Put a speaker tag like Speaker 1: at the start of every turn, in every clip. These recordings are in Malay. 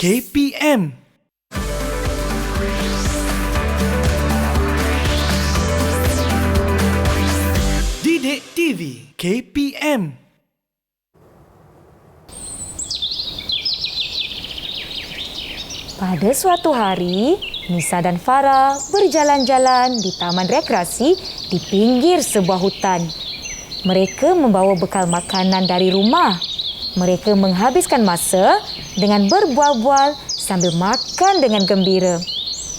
Speaker 1: KPM. Didik TV KPM.
Speaker 2: Pada suatu hari, Nisa dan Farah berjalan-jalan di taman rekreasi di pinggir sebuah hutan. Mereka membawa bekal makanan dari rumah. Mereka menghabiskan masa dengan berbual-bual sambil makan dengan gembira.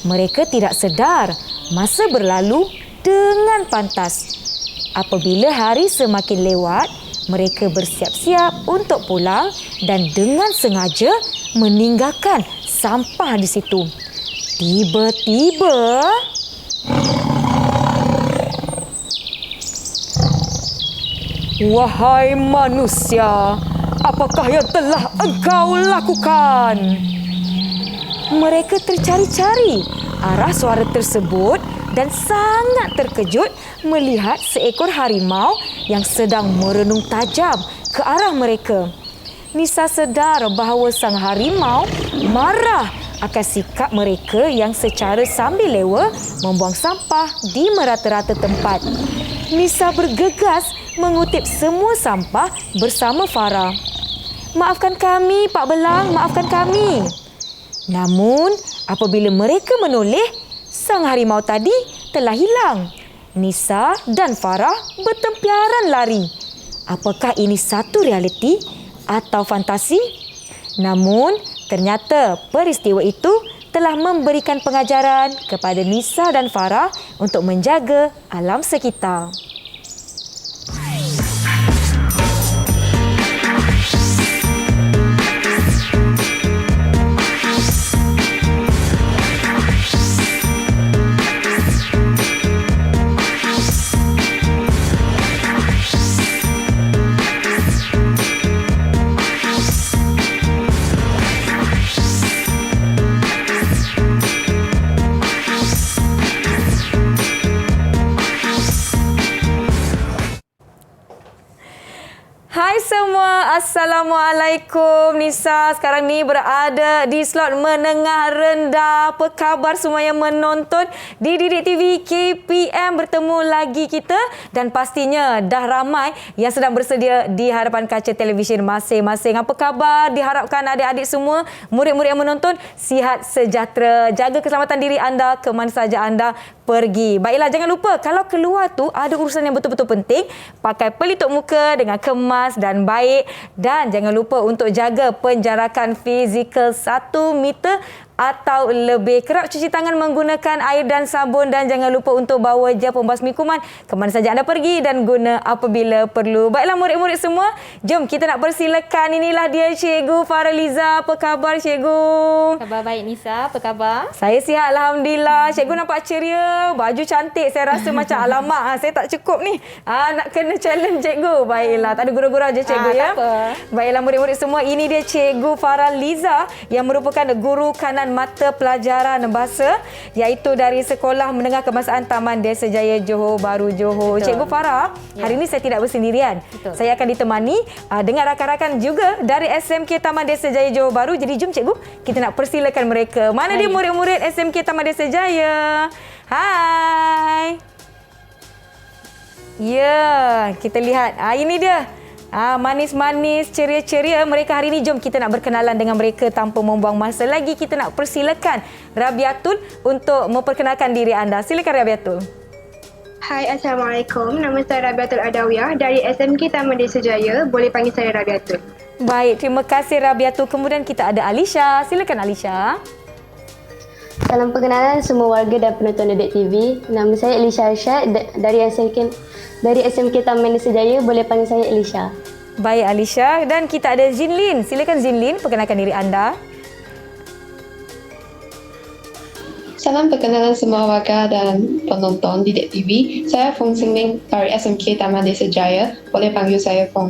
Speaker 2: Mereka tidak sedar masa berlalu dengan pantas. Apabila hari semakin lewat, mereka bersiap-siap untuk pulang dan dengan sengaja meninggalkan sampah di situ. Tiba-tiba, "Wahai manusia, apakah yang telah engkau lakukan?" Mereka tercari-cari arah suara tersebut dan sangat terkejut melihat seekor harimau yang sedang merenung tajam ke arah mereka. Nisa sedar bahawa sang harimau marah akan sikap mereka yang secara sambil lewa membuang sampah di merata-rata tempat. Nisa bergegas mengutip semua sampah bersama Farah. "Maafkan kami, Pak Belang, maafkan kami." Namun, apabila mereka menoleh, sang harimau tadi telah hilang. Nisa dan Farah bertempiaran lari. Apakah ini satu realiti atau fantasi? Namun, ternyata peristiwa itu telah memberikan pengajaran kepada Nisa dan Farah untuk menjaga alam sekitar. Hai semua, Assalamualaikum. Nisa sekarang ni berada di slot menengah rendah. Apa khabar semua yang menonton di Didik TV KPM? Bertemu lagi kita dan pastinya dah ramai yang sedang bersedia di hadapan kaca televisyen masing-masing. Apa khabar? Diharapkan adik-adik semua, murid-murid yang menonton sihat sejahtera. Jaga keselamatan diri anda ke mana saja anda pergi. Baiklah, jangan lupa kalau keluar tu ada urusan yang betul-betul penting, pakai pelitup muka dengan kemas dan baik, dan jangan lupa untuk jaga penjarakan fizikal 1 meter atau lebih. Kerap cuci tangan menggunakan air dan sabun dan jangan lupa untuk bawa gel pembasmi kuman ke mana saja anda pergi dan guna apabila perlu. Baiklah murid-murid semua, jom kita nak persilakan. Inilah dia Cikgu Faraliza. Apa khabar Cikgu?
Speaker 3: Khabar baik Nisa, apa khabar?
Speaker 2: Saya sihat Alhamdulillah. Cikgu nampak ceria, baju cantik. Saya rasa macam alamak saya tak cukup ni. Nak kena challenge Cikgu. Baiklah, tak ada gurau-gurau je Cikgu ya.
Speaker 3: Tak apa.
Speaker 2: Baiklah murid-murid semua, ini dia Cikgu Faraliza yang merupakan guru kanan mata pelajaran bahasa iaitu dari Sekolah Menengah Kebangsaan Taman Desa Jaya Johor Bahru Johor.
Speaker 3: Betul.
Speaker 2: Cikgu Farah, hari ini saya tidak bersendirian.
Speaker 3: Betul.
Speaker 2: Saya akan ditemani dengan rakan-rakan juga dari SMK Taman Desa Jaya Johor Bahru. Jadi jom Cikgu, kita nak persilakan mereka. Mana dia murid-murid SMK Taman Desa Jaya? Hai. Ya, kita lihat. Ini dia. Manis-manis, ceria-ceria mereka hari ini. Jom kita nak berkenalan dengan mereka tanpa membuang masa lagi. Kita nak persilakan Rabiatul untuk memperkenalkan diri anda. Silakan Rabiatul.
Speaker 4: Hai, Assalamualaikum. Nama saya Rabiatul Adawiyah dari SMK Taman Desa Jaya. Boleh panggil saya Rabiatul.
Speaker 2: Baik, terima kasih Rabiatul. Kemudian kita ada Alisha. Silakan Alisha.
Speaker 5: Salam perkenalan semua warga dan penonton Didik TV. Nama saya Elisha Arsyad dari SMK Taman Desa Jaya. Boleh panggil saya Elisha.
Speaker 2: Baik Alisha, dan kita ada Zinlin. Silakan Zinlin, perkenalkan diri anda.
Speaker 6: Salam perkenalan semua warga dan penonton Didik TV. Saya Fong Xingling dari SMK Taman Desa Jaya. Boleh panggil saya Fong.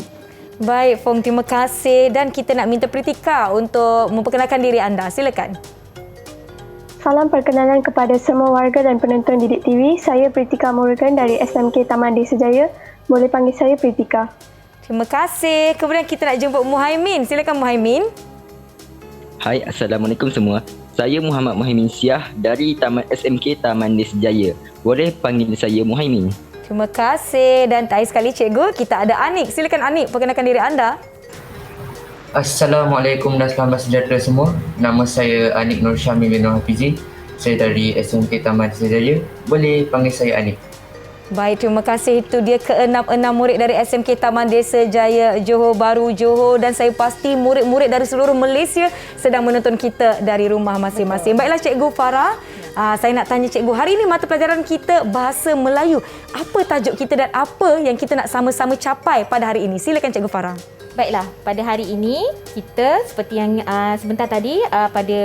Speaker 2: Baik Fong, terima kasih. Dan kita nak minta Pritika untuk memperkenalkan diri anda. Silakan.
Speaker 7: Salam perkenalan kepada semua warga dan penonton Didik TV. Saya Pritika Murugan dari SMK Taman Desa Jaya. Boleh panggil saya Pritika.
Speaker 2: Terima kasih. Kemudian kita nak jumpa Muhaimin. Silakan Muhaimin.
Speaker 8: Hai, Assalamualaikum semua. Saya Muhammad Muhaimin Syah dari Taman SMK Taman Desa Jaya. Boleh panggil saya Muhaimin.
Speaker 2: Terima kasih dan terakhir sekali cikgu, kita ada Anik. Silakan Anik, perkenalkan diri anda.
Speaker 9: Assalamualaikum dan selamat sejahtera semua. Nama saya Anik Nur Syamil bin Nur Hafizi. Saya dari SMK Taman Desa Jaya. Boleh panggil saya Anik.
Speaker 2: Baik, terima kasih. Itu dia ke-6 murid dari SMK Taman Desa Jaya, Johor Bahru, Johor. Dan saya pasti murid-murid dari seluruh Malaysia sedang menonton kita dari rumah masing-masing. Baiklah Cikgu Farah, saya nak tanya Cikgu, hari ini mata pelajaran kita Bahasa Melayu. Apa tajuk kita dan apa yang kita nak sama-sama capai pada hari ini? Silakan Cikgu Farah.
Speaker 3: Baiklah, pada hari ini kita seperti yang sebentar tadi pada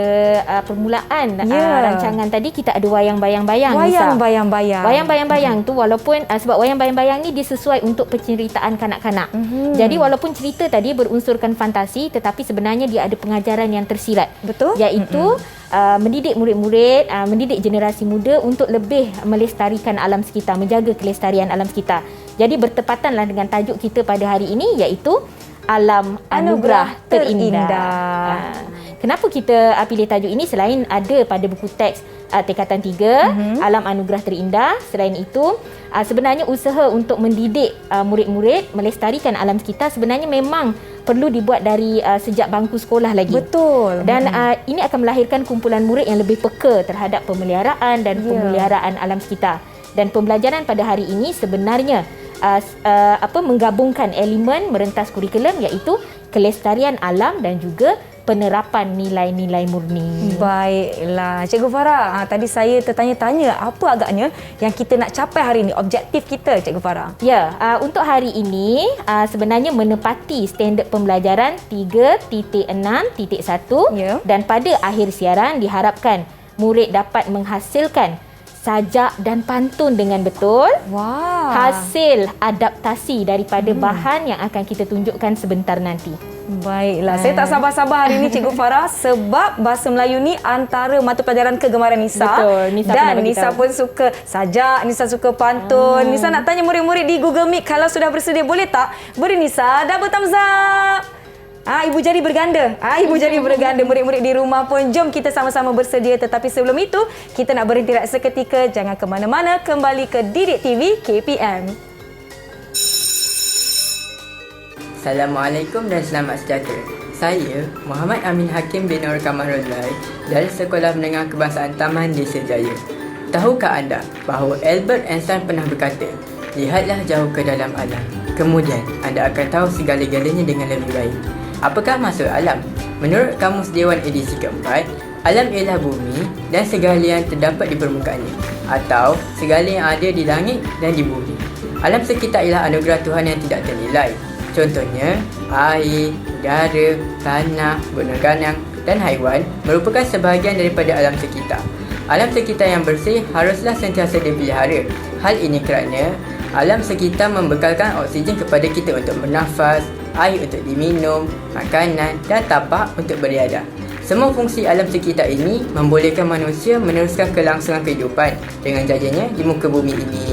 Speaker 3: permulaan rancangan tadi kita ada wayang bayang-bayang.
Speaker 2: Wayang bayang-bayang.
Speaker 3: Wayang bayang-bayang tu walaupun sebab wayang bayang-bayang ni dia sesuai untuk penceritaan kanak-kanak. Jadi walaupun cerita tadi berunsurkan fantasi tetapi sebenarnya dia ada pengajaran yang tersirat.
Speaker 2: Betul?
Speaker 3: Iaitu mendidik murid-murid, mendidik generasi muda untuk lebih melestarikan alam sekitar, menjaga kelestarian alam sekitar. Jadi bertepatanlah dengan tajuk kita pada hari ini iaitu Alam Anugerah Terindah. Kenapa kita pilih tajuk ini selain ada pada buku teks tingkatan 3 Alam Anugerah Terindah. Selain itu sebenarnya usaha untuk mendidik murid-murid melestarikan alam sekitar sebenarnya memang perlu dibuat dari sejak bangku sekolah lagi.
Speaker 2: Betul.
Speaker 3: Dan ini akan melahirkan kumpulan murid yang lebih peka terhadap pemeliharaan dan pemeliharaan alam sekitar. Dan pembelajaran pada hari ini sebenarnya menggabungkan elemen merentas kurikulum iaitu kelestarian alam dan juga penerapan nilai-nilai murni.
Speaker 2: Baiklah, Cikgu Farah, tadi saya tertanya-tanya apa agaknya yang kita nak capai hari ini, objektif kita Cikgu Farah.
Speaker 3: Ya, untuk hari ini sebenarnya menepati standard pembelajaran 3.6.1 dan pada akhir siaran diharapkan murid dapat menghasilkan sajak dan pantun dengan betul.
Speaker 2: Wow.
Speaker 3: Hasil adaptasi daripada bahan yang akan kita tunjukkan sebentar nanti.
Speaker 2: Baiklah, saya tak sabar-sabar hari ini Cikgu Farah sebab Bahasa Melayu ni antara mata pelajaran kegemaran Nisa.
Speaker 3: Betul, Nisa
Speaker 2: dan Nisa pun suka sajak, Nisa suka pantun. Nisa nak tanya murid-murid di Google Meet kalau sudah bersedia boleh tak beri Nisa double thumbs up. Ibu jari berganda. Ibu jari berganda. Murid-murid di rumah pun jom kita sama-sama bersedia. Tetapi sebelum itu, kita nak berhenti seketika. Jangan ke mana-mana. Kembali ke Didik TV KPM.
Speaker 10: Assalamualaikum dan selamat sejahtera. Saya Muhammad Amin Hakim bin Nur Kamarullah dari Sekolah Menengah Kebangsaan Taman Desa Jaya. Tahukah anda bahawa Albert Einstein pernah berkata, lihatlah jauh ke dalam alam. Kemudian anda akan tahu segala-galanya dengan lebih baik. Apakah maksud alam? Menurut Kamus Dewan edisi keempat, alam ialah bumi dan segala yang terdapat di permukaannya atau segala yang ada di langit dan di bumi. Alam sekitar ialah anugerah Tuhan yang tidak ternilai. Contohnya, air, udara, tanah, gunung ganang dan haiwan merupakan sebahagian daripada alam sekitar. Alam sekitar yang bersih haruslah sentiasa dipelihara. Hal ini kerana alam sekitar membekalkan oksigen kepada kita untuk bernafas, air untuk diminum, makanan dan tapak untuk beriadah. Semua fungsi alam sekitar ini membolehkan manusia meneruskan kelangsungan kehidupan dengan jayanya di muka bumi ini.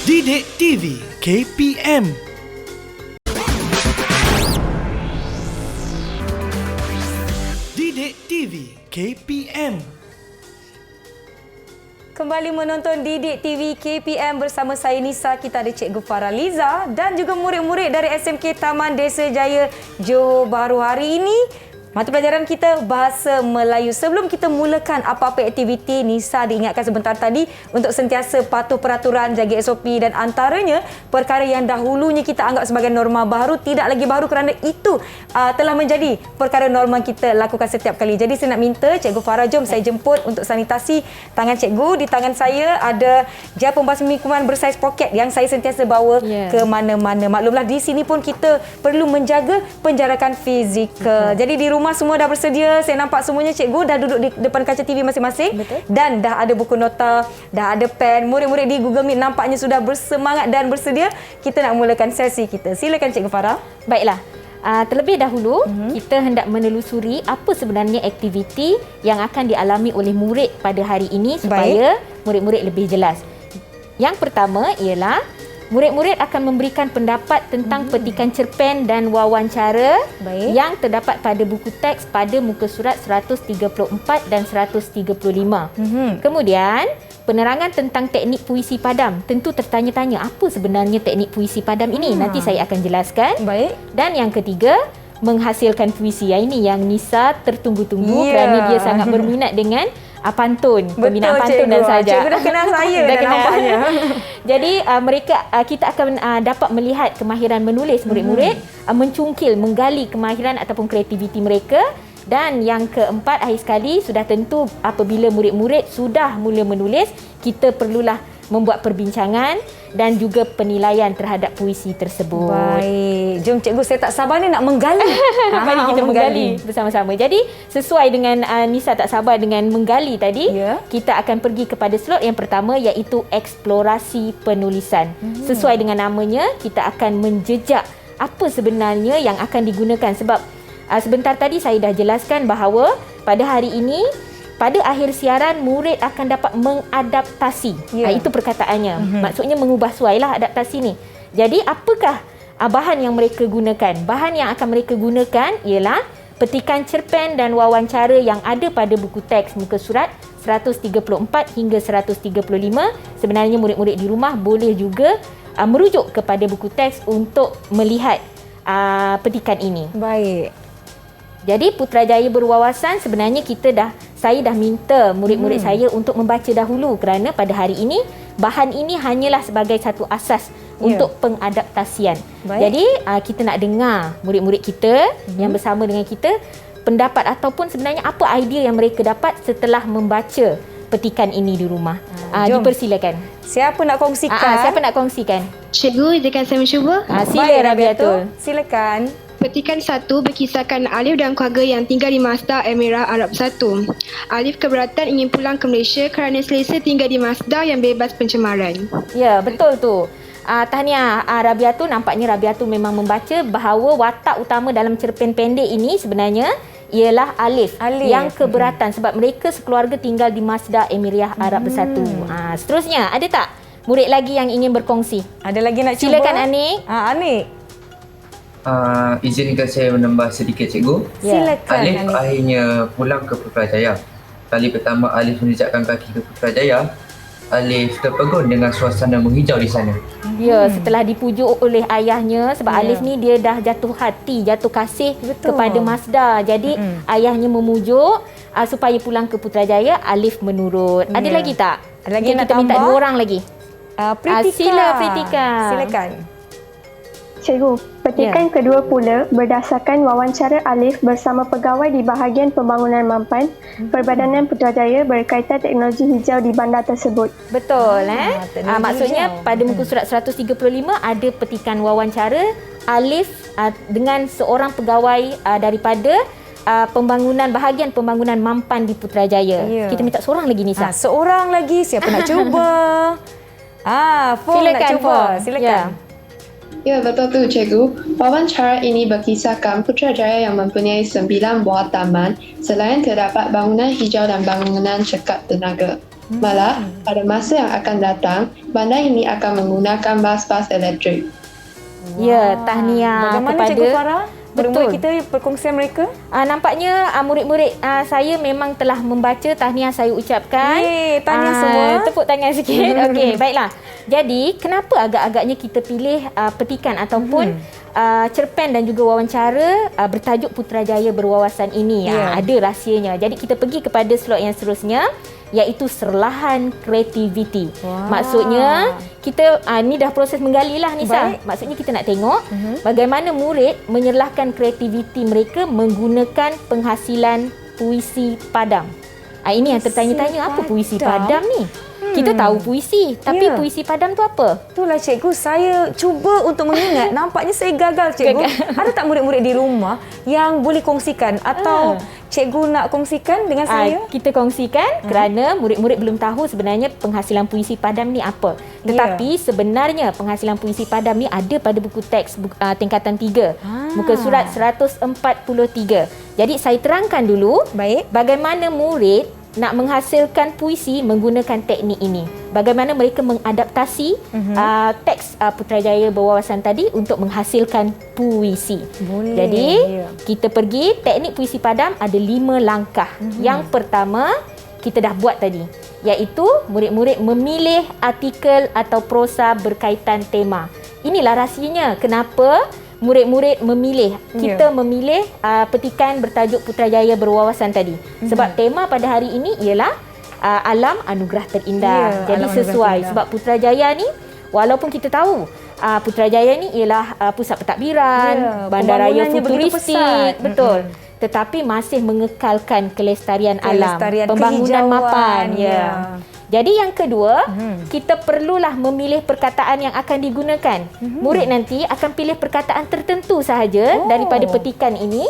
Speaker 1: Didik TV KPM. Didik TV KPM.
Speaker 2: Kembali menonton Didik TV KPM bersama saya Nisa. Kita ada Cikgu Farah Liza dan juga murid-murid dari SMK Taman Desa Jaya, Johor Bahru. Hari ini mata pelajaran kita Bahasa Melayu. Sebelum kita mulakan apa-apa aktiviti, Nisa diingatkan sebentar tadi untuk sentiasa patuh peraturan, jaga SOP dan antaranya perkara yang dahulunya kita anggap sebagai norma baru tidak lagi baru kerana itu telah menjadi perkara norma kita lakukan setiap kali. Jadi saya nak minta Cikgu Farah, jom saya jemput untuk sanitasi tangan Cikgu. Di tangan saya ada gel pembasmi kuman bersaiz poket yang saya sentiasa bawa ke mana-mana. Maklumlah di sini pun kita perlu menjaga penjarakan fizikal. Jadi di rumah semua dah bersedia. Saya nampak semuanya cikgu dah duduk di depan kaca TV masing-masing. Betul. Dan dah ada buku nota, dah ada pen. Murid-murid di Google Meet nampaknya sudah bersemangat dan bersedia. Kita nak mulakan sesi kita. Silakan Cikgu Farah.
Speaker 3: Baiklah. Terlebih dahulu, kita hendak menelusuri apa sebenarnya aktiviti yang akan dialami oleh murid pada hari ini supaya murid-murid lebih jelas. Yang pertama ialah murid-murid akan memberikan pendapat tentang petikan cerpen dan wawancara yang terdapat pada buku teks pada muka surat 134 dan 135. Kemudian, penerangan tentang teknik puisi padam. Tentu tertanya-tanya apa sebenarnya teknik puisi padam ini. Nanti saya akan jelaskan. Dan yang ketiga, menghasilkan puisi. Ini yang Nisa tertunggu-tunggu kerana dia sangat berminat dengan pantun, pembinaan pantun dan saja.
Speaker 2: Cikgu dah kenal saya dah nampaknya.
Speaker 3: Jadi kita akan dapat melihat kemahiran menulis murid-murid, mencungkil, menggali kemahiran ataupun kreativiti mereka. Dan yang keempat, akhir sekali, sudah tentu apabila murid-murid sudah mula menulis, kita perlulah membuat perbincangan dan juga penilaian terhadap puisi tersebut.
Speaker 2: Baik. Jom cikgu, saya tak sabar ni nak menggali.
Speaker 3: Mari kita menggali bersama-sama. Jadi, sesuai dengan Nisa tak sabar dengan menggali tadi, kita akan pergi kepada slot yang pertama, iaitu eksplorasi penulisan. Sesuai dengan namanya, kita akan menjejak apa sebenarnya yang akan digunakan. Sebab sebentar tadi saya dah jelaskan bahawa pada hari ini, pada akhir siaran, murid akan dapat mengadaptasi. Itu perkataannya. Maksudnya mengubah suailah adaptasi ni. Jadi apakah bahan yang mereka gunakan? Bahan yang akan mereka gunakan ialah petikan cerpen dan wawancara yang ada pada buku teks muka surat 134 hingga 135. Sebenarnya murid-murid di rumah boleh juga merujuk kepada buku teks untuk melihat petikan ini.
Speaker 2: Baik.
Speaker 3: Jadi Putrajaya Berwawasan, sebenarnya saya dah minta murid-murid saya untuk membaca dahulu kerana pada hari ini bahan ini hanyalah sebagai satu asas untuk pengadaptasian. Jadi kita nak dengar murid-murid kita yang bersama dengan kita pendapat ataupun sebenarnya apa idea yang mereka dapat setelah membaca petikan ini di rumah. Dipersilakan.
Speaker 2: Siapa nak kongsikan?
Speaker 3: Siapa nak kongsikan?
Speaker 4: Cikgu, izinkan saya mencuba.
Speaker 3: Sila Rabiatul.
Speaker 2: Silakan.
Speaker 4: Petikan 1 berkisahkan Alif dan keluarga yang tinggal di Masdar Emirat Arab Satu. Alif keberatan ingin pulang ke Malaysia kerana selesa tinggal di Masdar yang bebas pencemaran.
Speaker 3: Ya, betul tu. Tahniah Rabiatul, nampaknya Rabiatul memang membaca bahawa watak utama dalam cerpen pendek ini sebenarnya ialah Alif. Yang keberatan sebab mereka sekeluarga tinggal di Masdar Emirat Arab Bersatu. Seterusnya, ada tak murid lagi yang ingin berkongsi?
Speaker 2: Ada lagi nak cuba?
Speaker 3: Silakan Anik.
Speaker 2: Anik.
Speaker 9: Izinkan saya menambah sedikit cikgu.
Speaker 2: Silakan.
Speaker 9: Alif akhirnya pulang ke Putrajaya. Kali pertama Alif menjejakkan kaki ke Putrajaya, Alif terpegun dengan suasana menghijau di sana.
Speaker 3: Ya, setelah dipujuk oleh ayahnya sebab Alif ni dia dah jatuh hati, jatuh kasih kepada Masdar. Jadi ayahnya memujuk supaya pulang ke Putrajaya, Alif menurut. Ada lagi tak?
Speaker 2: Ada lagi nak
Speaker 3: kita minta 2 orang lagi.
Speaker 2: Pritika.
Speaker 3: Sila Pritika.
Speaker 2: Silakan.
Speaker 7: Cikgu, petikan kedua pula berdasarkan wawancara Alif bersama pegawai di bahagian pembangunan Mampan, Perbadanan Putrajaya berkaitan teknologi hijau di bandar tersebut.
Speaker 3: Betul, maksudnya pada muka surat 135 ada petikan wawancara Alif dengan seorang pegawai daripada pembangunan bahagian pembangunan Mampan di Putrajaya. Kita minta seorang lagi, Nisa.
Speaker 2: Seorang lagi, siapa nak cuba?
Speaker 3: Silakan,
Speaker 2: nak cuba. Silakan.
Speaker 6: Ya, betul tu cikgu. Wawancara ini berkisahkan Putrajaya yang mempunyai 9 buah taman selain terdapat bangunan hijau dan bangunan cekap tenaga. Malah, pada masa yang akan datang, bandar ini akan menggunakan bas-bas elektrik.
Speaker 3: Ya, tahniah
Speaker 2: Bagaimana
Speaker 3: kepada
Speaker 2: Cikgu Farah? Murid-murid
Speaker 3: Betul.
Speaker 2: kita perkongsian mereka?
Speaker 3: Nampaknya murid-murid saya memang telah membaca. Tahniah saya ucapkan.
Speaker 2: Tahniah semua.
Speaker 3: Tepuk tangan sikit. Okey, baiklah. Jadi, kenapa agak-agaknya kita pilih petikan ataupun cerpen dan juga wawancara bertajuk Putrajaya Berwawasan ini? Ada rahsianya. Jadi, kita pergi kepada slot yang seterusnya, iaitu serlahan kreativiti. Maksudnya, kita ni dah proses menggali lah, Nisa. Maksudnya kita nak tengok bagaimana murid menyerlahkan kreativiti mereka menggunakan penghasilan puisi padam. Ini yang tertanya-tanya, apa puisi padam ni? Kita tahu puisi, tapi puisi padam tu apa?
Speaker 2: Itulah cikgu, saya cuba untuk mengingat. Nampaknya saya gagal, cikgu. Ada tak murid-murid di rumah yang boleh kongsikan atau cikgu nak kongsikan dengan saya?
Speaker 3: Kita kongsikan kerana murid-murid belum tahu sebenarnya penghasilan puisi padam ni apa. Tetapi sebenarnya penghasilan puisi padam ni ada pada buku teks tingkatan 3. Muka surat 143. Jadi saya terangkan dulu bagaimana murid nak menghasilkan puisi menggunakan teknik ini. Bagaimana mereka mengadaptasi teks Putrajaya berwawasan tadi untuk menghasilkan puisi.
Speaker 2: Boleh.
Speaker 3: Jadi, kita pergi teknik puisi padam ada 5 langkah. Yang pertama, kita dah buat tadi, iaitu murid-murid memilih artikel atau prosa berkaitan tema. Inilah rahsianya kenapa murid-murid memilih. Kita memilih petikan bertajuk Putrajaya berwawasan tadi. Sebab tema pada hari ini ialah alam anugerah terindah. Jadi sesuai sebab Putrajaya ni walaupun kita tahu Putrajaya ni ialah pusat pentadbiran, bandaraya futuristik, betul. Tetapi masih mengekalkan kelestarian alam, pembangunan mapan. Jadi yang kedua, kita perlulah memilih perkataan yang akan digunakan. Murid nanti akan pilih perkataan tertentu sahaja daripada petikan ini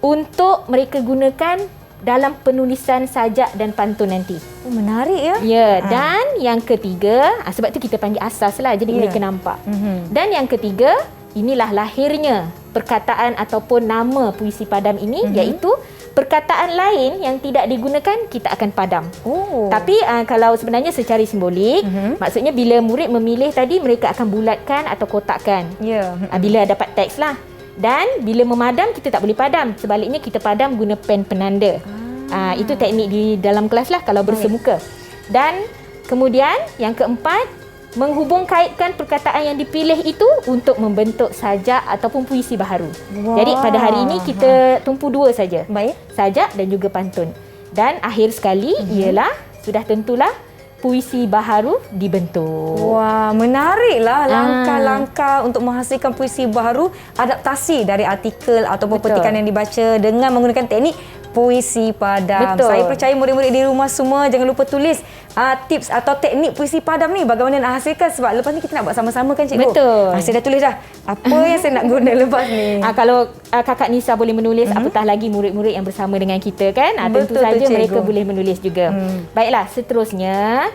Speaker 3: untuk mereka gunakan dalam penulisan sajak dan pantun nanti.
Speaker 2: Menarik ya.
Speaker 3: Ya, dan yang ketiga, sebab tu kita panggil asas lah, jadi mereka nampak. Dan yang ketiga, inilah lahirnya perkataan ataupun nama puisi padam ini, iaitu perkataan lain yang tidak digunakan kita akan padam. Tapi kalau sebenarnya secara simbolik, maksudnya bila murid memilih tadi mereka akan bulatkan atau kotakkan. Bila dapat teks lah. Dan bila memadam kita tak boleh padam. Sebaliknya kita padam guna pen penanda. Itu teknik di dalam kelas lah kalau bersemuka. Dan kemudian yang keempat, menghubung kaitkan perkataan yang dipilih itu untuk membentuk sajak ataupun puisi baharu. Jadi pada hari ini kita tumpu 2 saja. Sajak dan juga pantun. Dan akhir sekali ialah sudah tentulah puisi baharu dibentuk.
Speaker 2: Wah, menariklah langkah-langkah untuk menghasilkan puisi baharu, adaptasi dari artikel ataupun petikan yang dibaca dengan menggunakan teknik puisi padam. Saya percaya murid-murid di rumah semua jangan lupa tulis tips atau teknik puisi padam ni bagaimana nak hasilkan, sebab lepas ni kita nak buat sama-sama kan cikgu?
Speaker 3: Betul.
Speaker 2: Saya dah tulis dah apa yang saya nak guna lepas ni.
Speaker 3: Kalau kakak Nisa boleh menulis, apatah lagi murid-murid yang bersama dengan kita kan? Tentu saja mereka boleh menulis juga. Baiklah, seterusnya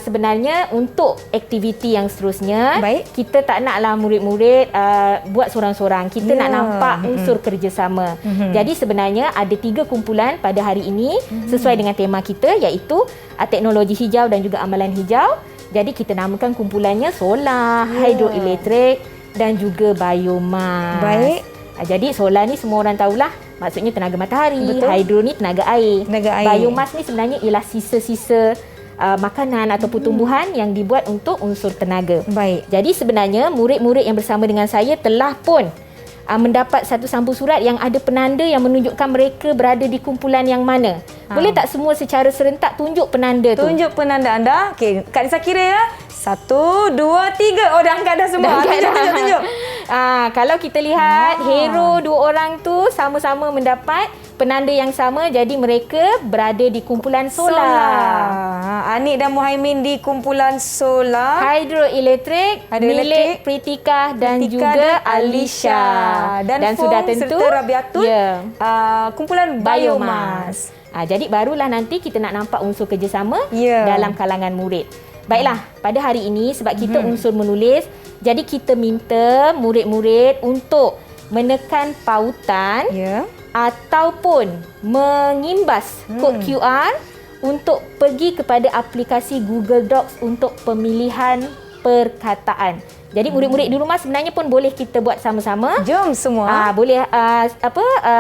Speaker 3: sebenarnya untuk aktiviti yang seterusnya, kita tak naklah murid-murid buat sorang-sorang. Kita nak nampak unsur kerjasama. Jadi sebenarnya ada 3 kumpulan pada hari ini sesuai dengan tema kita, iaitu teknologi hijau dan juga amalan hijau. Jadi kita namakan kumpulannya solar, hidroelektrik dan juga biomas. Jadi solar ni semua orang tahulah, maksudnya tenaga matahari. Hidro ni tenaga air. Biomas ni sebenarnya ialah sisa-sisa makanan ataupun tumbuhan yang dibuat untuk unsur tenaga. Jadi sebenarnya murid-murid yang bersama dengan saya telah pun mendapat satu sampul surat yang ada penanda yang menunjukkan mereka berada di kumpulan yang mana. Boleh tak semua secara serentak tunjuk penanda tu?
Speaker 2: Tunjuk penanda anda. Okey, Kak Nisa kira ya. 1, 2, 3. Oh, dah angkat dah semua. Tunjuk.
Speaker 3: Kalau kita lihat hero 2 orang tu sama-sama mendapat penanda yang sama, jadi mereka berada di kumpulan solar.
Speaker 2: Anik dan Muhaimin di kumpulan solar.
Speaker 3: Hidroelektrik milik Pritika dan juga Alisha. Dan sudah tentu
Speaker 2: serta Rabiatul kumpulan biomas.
Speaker 3: Jadi barulah nanti kita nak nampak unsur kerjasama dalam kalangan murid. Baiklah, pada hari ini sebab kita unsur menulis, jadi kita minta murid-murid untuk menekan pautan ataupun mengimbas kod QR untuk pergi kepada aplikasi Google Docs untuk pemilihan perkataan. Jadi murid-murid di rumah sebenarnya pun boleh kita buat sama-sama.
Speaker 2: Jom semua.
Speaker 3: Boleh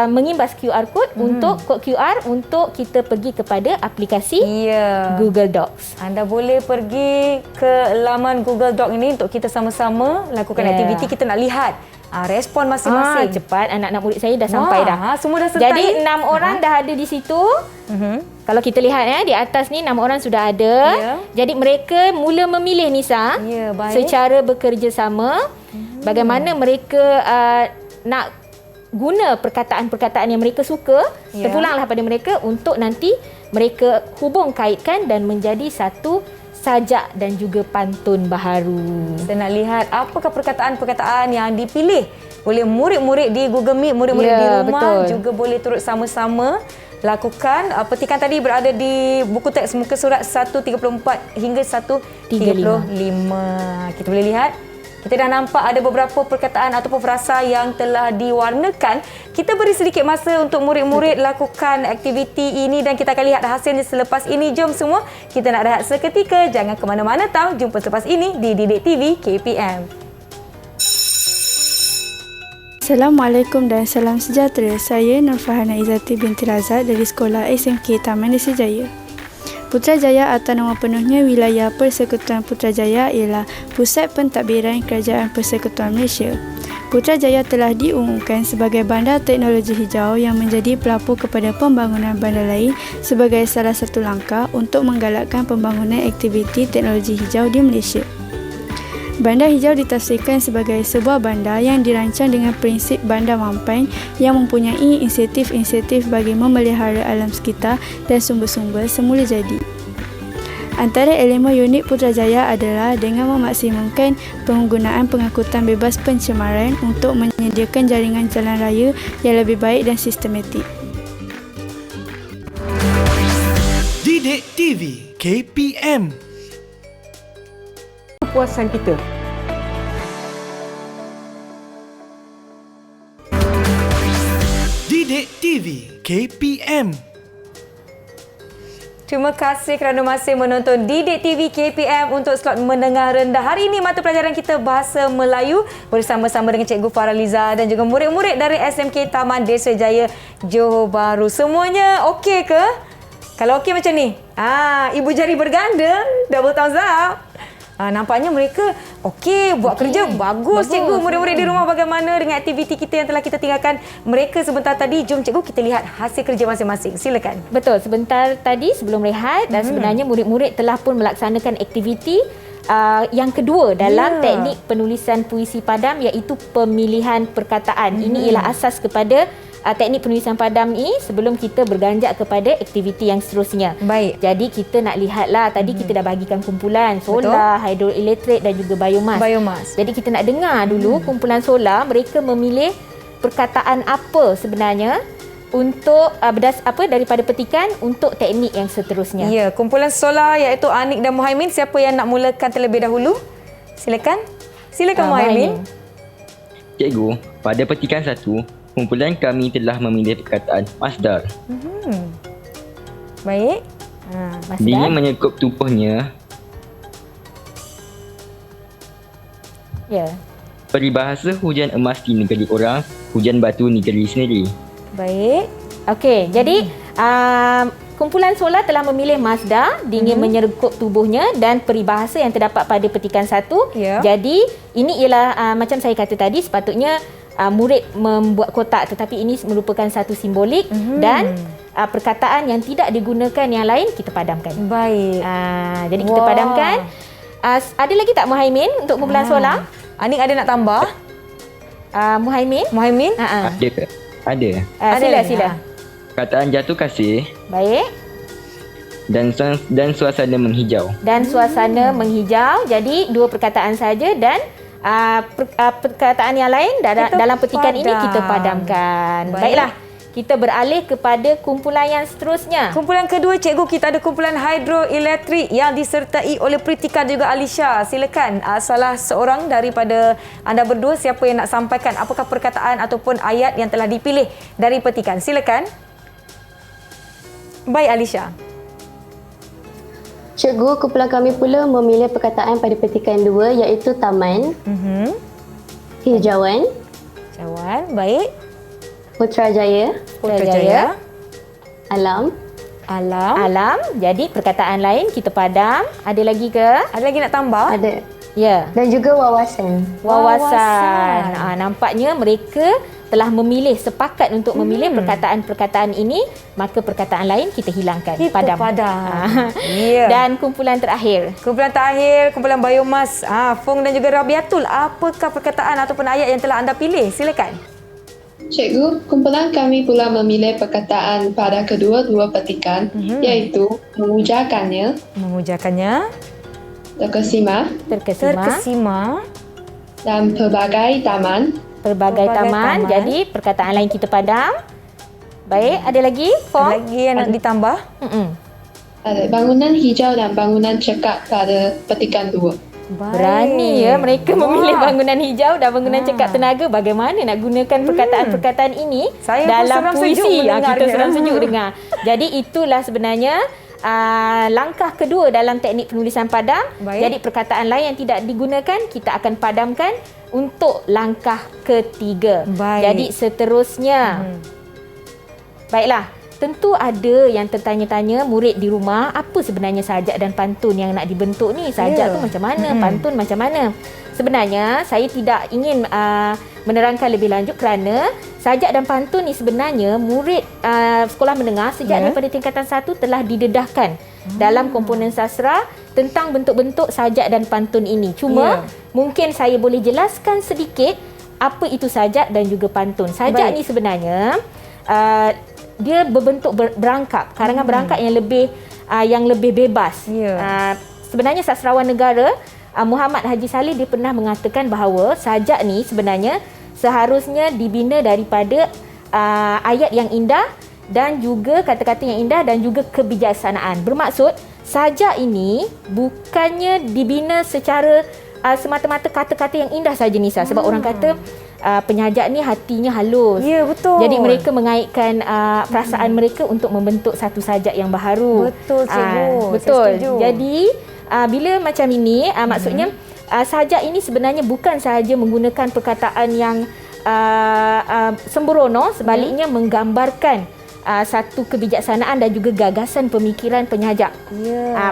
Speaker 3: mengimbas QR code untuk kod QR untuk kita pergi kepada aplikasi Google Docs.
Speaker 2: Anda boleh pergi ke laman Google Doc ini untuk kita sama-sama lakukan aktiviti. Kita nak lihat respon masing-masing.
Speaker 3: Cepat, anak-anak murid saya dah sampai dah.
Speaker 2: Semua dah sertai.
Speaker 3: Jadi 6 orang dah ada di situ. Kalau kita lihat di atas ni 6 orang sudah ada. Jadi mereka mula memilih Nisa secara bekerjasama. Bagaimana mereka nak guna perkataan-perkataan yang mereka suka. Terpulanglah pada mereka untuk nanti mereka hubung kaitkan dan menjadi satu sajak dan juga pantun baharu.
Speaker 2: Kita nak lihat apakah perkataan-perkataan yang dipilih oleh murid-murid di Google Meet, murid-murid di rumah juga boleh turut sama-sama lakukan. Petikan tadi berada di buku teks muka surat 134 hingga 135. Kita boleh lihat Kita dah nampak ada beberapa perkataan ataupun frasa yang telah diwarnakan. Kita beri sedikit masa untuk murid-murid lakukan aktiviti ini dan kita akan lihat hasilnya selepas ini. Jom semua, kita nak rehat seketika. Jangan ke mana-mana tau. Jumpa selepas ini di Didik TV KPM.
Speaker 11: Assalamualaikum dan salam sejahtera. Saya Nurfahana Izzati binti Razak dari Sekolah SMK Taman Desa Jaya. Putrajaya atau nama penuhnya Wilayah Persekutuan Putrajaya ialah Pusat Pentadbiran Kerajaan Persekutuan Malaysia. Putrajaya telah diumumkan sebagai Bandar Teknologi Hijau yang menjadi pelapur kepada pembangunan bandar lain sebagai salah satu langkah untuk menggalakkan pembangunan aktiviti teknologi hijau di Malaysia. Bandar hijau ditafsirkan sebagai sebuah bandar yang dirancang dengan prinsip bandar mampan yang mempunyai insentif-insentif bagi memelihara alam sekitar dan sumber-sumber semula jadi. Antara elemen unik Putrajaya adalah dengan memaksimumkan penggunaan pengangkutan bebas pencemaran untuk menyediakan jaringan jalan raya yang lebih baik dan sistematik.
Speaker 1: Didik TV KPM.
Speaker 2: Kepuasan kita.
Speaker 1: Didik TV KPM.
Speaker 2: Terima kasih kerana masih menonton Didik TV KPM untuk slot menengah rendah. Hari ini mata pelajaran kita Bahasa Melayu bersama-sama dengan Cikgu Faraliza dan juga murid-murid dari SMK Taman Desa Jaya, Johor Bahru. Semuanya okey ke? Kalau okey macam ni. Ibu jari berganda, double thumbs up. Nampaknya mereka okey, buat kerja bagus. Cikgu, murid-murid di rumah bagaimana dengan aktiviti kita yang telah kita tinggalkan mereka sebentar tadi? Jom cikgu kita lihat hasil kerja masing-masing. Silakan.
Speaker 3: Betul, sebentar tadi sebelum rehat dan sebenarnya murid-murid telah pun melaksanakan aktiviti yang kedua dalam teknik penulisan puisi padam iaitu pemilihan perkataan. Ini ialah asas kepada teknik penulisan padam ini sebelum kita berganjak kepada aktiviti yang seterusnya.
Speaker 2: Baik.
Speaker 3: Jadi kita nak lihatlah tadi kita dah bagikan kumpulan solar, hidroelektrik dan juga biomas. Jadi kita nak dengar dulu kumpulan solar mereka memilih perkataan apa sebenarnya untuk daripada petikan untuk teknik yang seterusnya.
Speaker 2: Ya, kumpulan solar iaitu Anik dan Muhaimin. Siapa yang nak mulakan terlebih dahulu? Silakan. Silakan Muhaimin.
Speaker 8: Cikgu, pada petikan 1, kumpulan kami telah memilih perkataan masdar.
Speaker 2: Baik.
Speaker 3: Masdar.
Speaker 8: Dia menyekup tubuhnya.
Speaker 3: Ya.
Speaker 8: Peribahasa hujan emas di negeri orang, hujan batu negeri sendiri.
Speaker 2: Baik.
Speaker 3: Okey, jadi kumpulan solar telah memilih masdar, dingin menyerkup tubuhnya dan peribahasa yang terdapat pada petikan 1.
Speaker 2: Ya.
Speaker 3: Jadi ini ialah macam saya kata tadi, sepatutnya murid membuat kotak tetapi ini merupakan satu simbolik dan perkataan yang tidak digunakan yang lain kita padamkan.
Speaker 2: Baik.
Speaker 3: Jadi kita padamkan. Ada lagi tak Muhaimin untuk kumpulan solar?
Speaker 2: Anik ada nak tambah?
Speaker 3: Muhaimin?
Speaker 8: Ada.
Speaker 3: Sila.
Speaker 8: Perkataan jatuh kasih.
Speaker 3: Baik.
Speaker 8: Dan suasana menghijau.
Speaker 3: Dan suasana menghijau. Jadi dua perkataan saja dan perkataan yang lain dalam petikan ini kita padamkan. Baiklah, kita beralih kepada kumpulan yang seterusnya.
Speaker 2: Kumpulan kedua cikgu, kita ada kumpulan hidroelektrik yang disertai oleh Pritika dan juga Alisha. Silakan salah seorang daripada anda berdua siapa yang nak sampaikan apakah perkataan ataupun ayat yang telah dipilih dari petikan. Silakan. Baik Alisha.
Speaker 5: Cikgu, kumpulan kami pula memilih perkataan pada petikan 2 iaitu taman, hijauan,
Speaker 2: baik,
Speaker 5: Putrajaya, alam.
Speaker 3: Jadi perkataan lain kita padam. Ada lagi ke?
Speaker 2: Ada lagi nak tambah?
Speaker 5: Ada.
Speaker 3: Ya.
Speaker 5: Dan juga wawasan.
Speaker 3: Nampaknya mereka telah memilih, sepakat untuk memilih perkataan-perkataan ini, maka perkataan lain kita hilangkan.
Speaker 2: Kita padam.
Speaker 3: Dan kumpulan terakhir.
Speaker 2: Kumpulan biomas. Fong dan juga Rabiatul. Apakah perkataan ataupun ayat yang telah anda pilih? Silakan.
Speaker 6: Cikgu, kumpulan kami pula memilih perkataan pada kedua-dua petikan iaitu memujakannya, terkesima dan pelbagai taman.
Speaker 3: Jadi perkataan lain kita padam. Baik, ada lagi?
Speaker 2: Ada lagi yang nak ditambah?
Speaker 6: Ada bangunan hijau dan bangunan cekak pada petikan 2.
Speaker 3: Berani ya mereka memilih bangunan hijau dan bangunan cekap tenaga. Bagaimana nak gunakan perkataan-perkataan ini dalam puisi? Kita seram sejuk dengar. Jadi itulah sebenarnya langkah kedua dalam teknik penulisan padam. Jadi perkataan lain yang tidak digunakan kita akan padamkan untuk langkah ketiga. Jadi seterusnya. Baiklah. Tentu ada yang tertanya-tanya murid di rumah, apa sebenarnya sajak dan pantun yang nak dibentuk ni? Sajak tu macam mana? Pantun macam mana? Sebenarnya saya tidak ingin menerangkan lebih lanjut kerana sajak dan pantun ni sebenarnya murid sekolah menengah sejak daripada tingkatan 1 telah didedahkan dalam komponen sastra tentang bentuk-bentuk sajak dan pantun ini. Cuma mungkin saya boleh jelaskan sedikit apa itu sajak dan juga pantun. Sajak ni sebenarnya dia berbentuk berangkap, karangan berangkap yang lebih bebas. Sebenarnya sastrawan negara Muhammad Haji Saleh dia pernah mengatakan bahawa sajak ni sebenarnya seharusnya dibina daripada ayat yang indah dan juga kata-kata yang indah dan juga kebijaksanaan. Bermaksud sajak ini bukannya dibina secara semata-mata kata-kata yang indah saja, Nisa, sebab orang kata penyajak ni hatinya halus.
Speaker 2: Ya, betul.
Speaker 3: Jadi mereka mengaitkan perasaan mereka untuk membentuk satu sajak yang baharu.
Speaker 2: Betul, cikgu.
Speaker 3: Betul. Jadi bila macam ini maksudnya sajak ini sebenarnya bukan sahaja menggunakan perkataan yang sembrono, sebaliknya menggambarkan satu kebijaksanaan dan juga gagasan pemikiran penyajak.